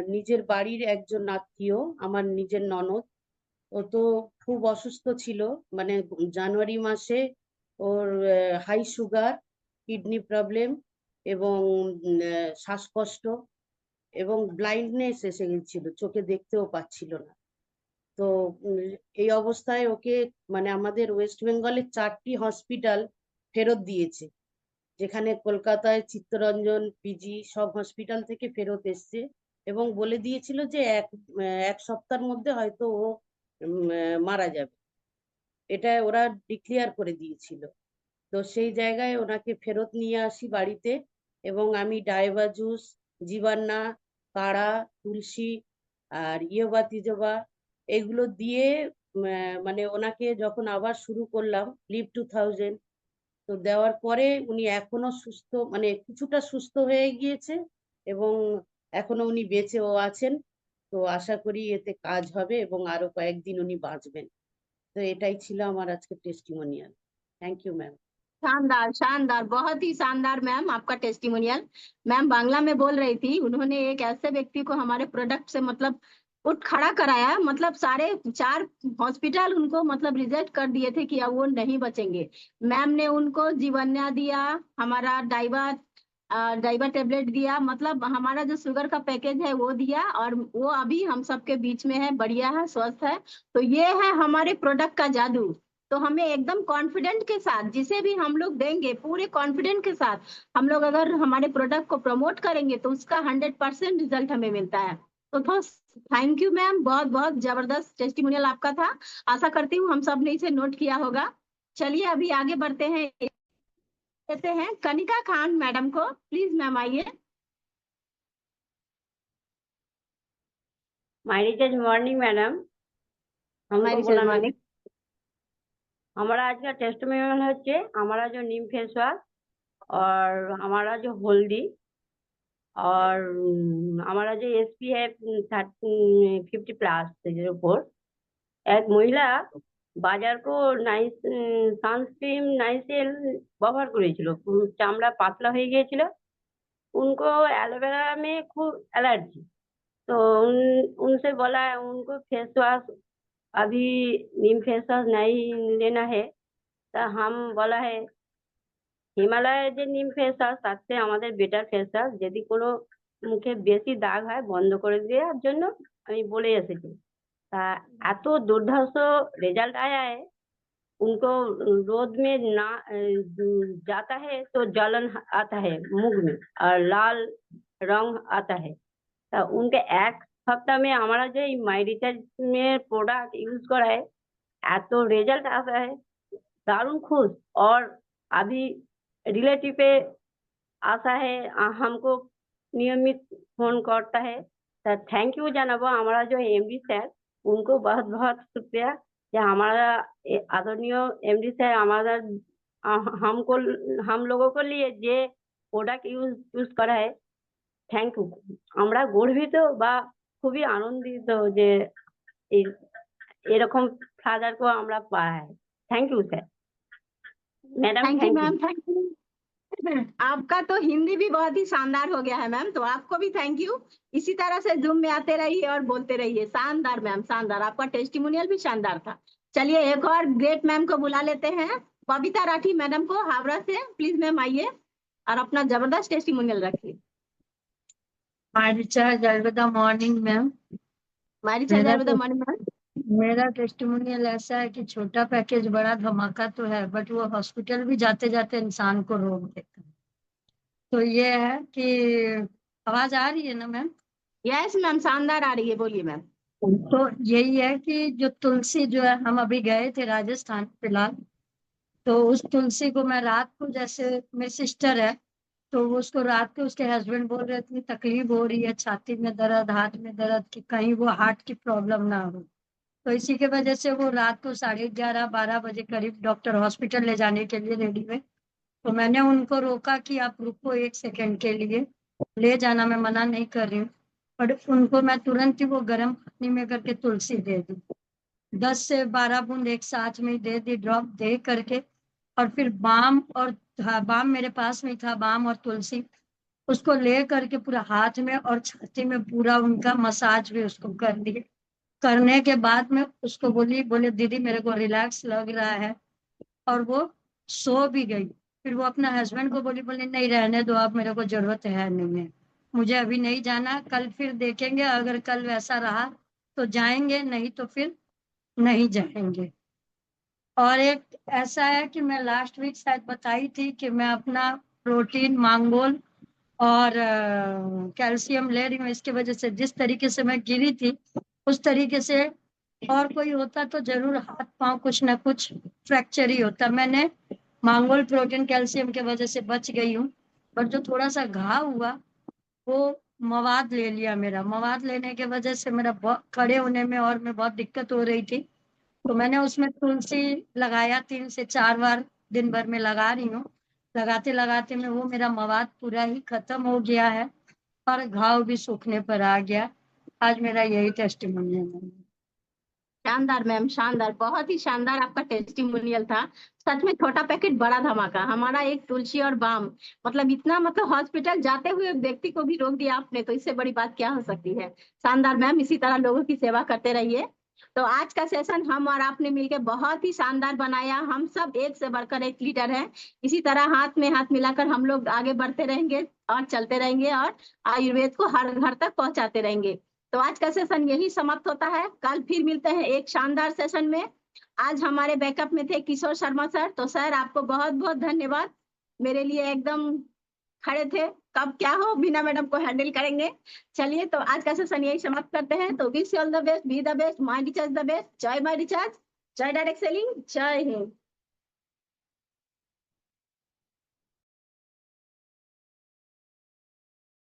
নিজের বাড়ির একজন আত্মীয়, আমার নিজের ননদ, ও তো খুব অসুস্থ ছিল, মানে জানুয়ারি মাসে ওর হাই সুগার, কিডনি প্রবলেম এবং শ্বাসকষ্ট এবং ব্লাইন্ডনেস এসে গেছিল, চোখে দেখতেও পাচ্ছিল না। তো এই অবস্থায় ওকে মানে আমাদের ওয়েস্ট বেঙ্গলের 4টি হসপিটাল ফেরত দিয়েছে, যেখানে কলকাতায় চিত্তরঞ্জন পিজি সব হসপিটাল থেকে ফেরত এসছে এবং বলে দিয়েছিল যে এক সপ্তাহের মধ্যে হয়তো ও মারা যাবে, এটা ওরা ডিক্লেয়ার করে দিয়েছিল। তো সেই জায়গায় ওনাকে ফেরত নিয়ে আসি বাড়িতে, এবং আমি ডাইবা জুস, জীবান্না, কাড়া, তুলসী আর ইয়োবা তিজোবা এগুলো দিয়ে মানে ওনাকে যখন আবার শুরু করলাম লিভ 2000, তো দেওয়ার পরে উনি এখনো সুস্থ, মানে কিছুটা সুস্থ হয়ে গিয়েছে এবং এখনো উনি বেঁচেও আছেন। তো আশা করি এতে কাজ হবে এবং আরো কয়েকদিন উনি বাঁচবেন। তো এটাই ছিল আমার আজকে টেস্টিমোনিয়াল। Thank you ma'am. शानदार शानदार, बहुत ही शानदार मैम आपका टेस्टिमोनियल। मैम बांग्ला में बोल रही थी, उन्होंने एक ऐसे व्यक्ति को हमारे प्रोडक्ट से मतलब उठ खड़ा कराया, मतलब सारे 4 हॉस्पिटल उनको मतलब रिजेक्ट कर दिए थे कि अब वो नहीं बचेंगे। मैम ने उनको जीवन्या दिया, हमारा डाइबा टेबलेट दिया, मतलब हमारा जो शुगर का पैकेज है वो दिया, और वो अभी हम सबके बीच में है, बढ़िया है, स्वस्थ है। तो ये है हमारे प्रोडक्ट का जादू। तो हमें एकदम कॉन्फिडेंट के साथ जिसे भी हम लोग देंगे, पूरे कॉन्फिडेंट के साथ हम लोग अगर हमारे प्रोडक्ट को प्रमोट करेंगे तो उसका 100% रिजल्ट हमें मिलता है। तो थैंक यू मैम, बहुत बहुत जबरदस्त टेस्टिमोनियल आपका था। आशा करती हूँ हम सब ने इसे नोट किया होगा। चलिए अभी आगे बढ़ते हैं, लेते हैं कनिका खान मैडम को। प्लीज मैम आइए। माइरिचेज मॉर्निंग मैडम, हमको बोला हमारा आज का टेस्टिमोनियल है हमारा जो नीम फेस वॉश और हमारा जो हल्दी और हमारा जो एसपी है 50+ के ऊपर। एक महिला बाजार को সানস্ক্রিন নাইসেল ব্যবহার করেছিল, চামড়া পাতলা হয়ে গিয়েছিল, उनको एलोवेरा में खूब एलर्जी। तो उनसे बोला उनको फेस वॉश अभी नीम फेस वॉश नहीं लेना है, तो हम बोला है হিমালয়ের যে নিম ফেস ওয়াশ তার চেয়ে আমাদের বেটার ফেস ওয়াশ, যদি কোনো মুখে বেশি দাগ হয় বন্ধ করে দেওয়ার জন্য আমি বলে এসেছি। তা এত दुर्धर्ष रिजल्ट आया है, उनको रोद में ना जाता है तो जलन आता है मुंह में और लाल रंग आता है। तो उनके एक सप्ताह में हमारा जो माइरिचार्ज में प्रोडक्ट यूज करा है एतो रिजल्ट आता है, दारुण खुश। और अभी रिलेटिव पे आशा है, हमको नियमित फोन करता है। तो थैंक यू जनाबो हमारा जो एमडी सर, उनको बहुत बहुत शुक्रिया कि हमारा आदरणीय एमडी सर हमारा हम लोगों को लिए जे प्रोडक्ट यूज करा है। Thank you. আমরা গর্বিত বা খুবই আনন্দিত যে এরকম ফাদার को আমরা পাই। Thank you sir. Madam thank you ma'am, thank you. आपका तो हिंदी भी बहुत ही शानदार हो गया है मैम, तो आपको भी थैंक यू। इसी तरह से जूम में आते रहिए और बोलते रहिए। शानदार मैम, शानदार, आपका टेस्टिमोनियल भी शानदार था। चलिए एक और ग्रेट मैम को बुला लेते हैं, बबीता राठी मैडम को, हावड़ा से। प्लीज मैम आइए और अपना जबरदस्त टेस्टिमोनियल रखिए। मारिचार्ज अलविदा मॉर्निंग मैम। मारिचार्ज अलविदा मॉर्निंग मैम। मेरा टेस्टिमोनियल ऐसा है कि छोटा पैकेज बड़ा धमाका तो है, बट वो हॉस्पिटल भी जाते जाते इंसान को रोक देता है। तो ये है कि आवाज आ रही है ना मैम? यस मैम, शानदार आ रही है, बोलिए मैम। तो यही है कि जो तुलसी जो है, हम अभी गए थे राजस्थान फिलहाल, तो उस तुलसी को मैं रात को, जैसे मेरी सिस्टर है तो उसको रात को उसके हस्बैंड बोल रहे इतनी तकलीफ हो रही है, छाती में दर्द, हाथ में दर्द, कि कहीं वो हार्ट की प्रॉब्लम ना हो। तो इसी के वजह से वो रात को 11:30-12 बजे करीब डॉक्टर हॉस्पिटल ले जाने के लिए रेडी हुए। तो मैंने उनको रोका कि आप रुको 1 सेकंड के लिए, ले जाना मैं मना नहीं कर रही हूँ, और उनको मैं तुरंत ही वो गर्म पानी में करके तुलसी दे दी, 10 से 12 बूंद एक साथ में दे दी, ड्रॉप दे करके। और फिर बाम, और बाम मेरे पास में था, बाम और तुलसी, उसको ले करके पूरा हाथ में और छाती में पूरा उनका मसाज भी उसको कर दिए। करने के बाद में उसको बोले दीदी मेरे को रिलैक्स लग रहा है, और वो सो भी गई। फिर वो अपना हस्बैंड को बोली नहीं रहने दो, अब मेरे को जरूरत है नहीं है, मुझे अभी नहीं जाना, कल फिर देखेंगे, अगर कल वैसा रहा तो जाएंगे, नहीं तो फिर नहीं जाएंगे। और एक ऐसा है कि मैं लास्ट वीक शायद बताई थी कि मैं अपना प्रोटीन मांगोल और कैल्शियम ले रही हूँ। इसकी वजह से जिस तरीके से मैं गिरी थी उस तरीके से और कोई होता तो जरूर हाथ पांव कुछ ना कुछ फ्रैक्चर ही होता। मैंने मांगोल प्रोटीन कैल्शियम की वजह से बच गई हूँ, पर जो थोड़ा सा घाव हुआ वो मवाद ले लिया। मेरा मवाद लेने की वजह से मेरा खड़े होने में और में बहुत दिक्कत हो रही थी, तो मैंने उसमें तुलसी लगाया 3 से 4 बार दिन भर में लगा रही हूँ। लगाते लगाते में वो मेरा मवाद पूरा ही खत्म हो गया है और घाव भी सूखने पर आ गया। आज मेरा यही टेस्टिमोनियल है। शानदार मैम, शानदार, बहुत ही शानदार आपका टेस्टिमोनियल था। सच में छोटा पैकेट बड़ा धमाका। हमारा एक तुलसी और बाम, मतलब इतना, मतलब हॉस्पिटल जाते हुए व्यक्ति को भी रोक दिया आपने, तो इससे बड़ी बात क्या हो सकती है। शानदार मैम, इसी तरह लोगों की सेवा करते रहिए। तो आज का सेशन हम और आपने मिलकर बहुत ही शानदार बनाया। हम सब एक से बढ़कर एक लीडर हैं। इसी तरह हाथ में हाथ मिलाकर हम लोग आगे बढ़ते रहेंगे और चलते रहेंगे और आयुर्वेद को हर घर तक पहुंचाते रहेंगे। तो आज का सेशन यही समाप्त होता है। कल फिर मिलते हैं एक शानदार सेशन में। आज हमारे बैकअप में थे किशोर शर्मा सर। तो सर आपको बहुत बहुत धन्यवाद, मेरे लिए एकदम खड़े थे। कब क्या हो बिना मैडम को हैंडल करेंगे। चलिए, तो आज का सेशन यही समाप्त करते हैं। तो wish you all the best, be the best, my recharge the best. जय माय रिचार्ज, जय डायरेक्ट सेलिंग, जय हिंद।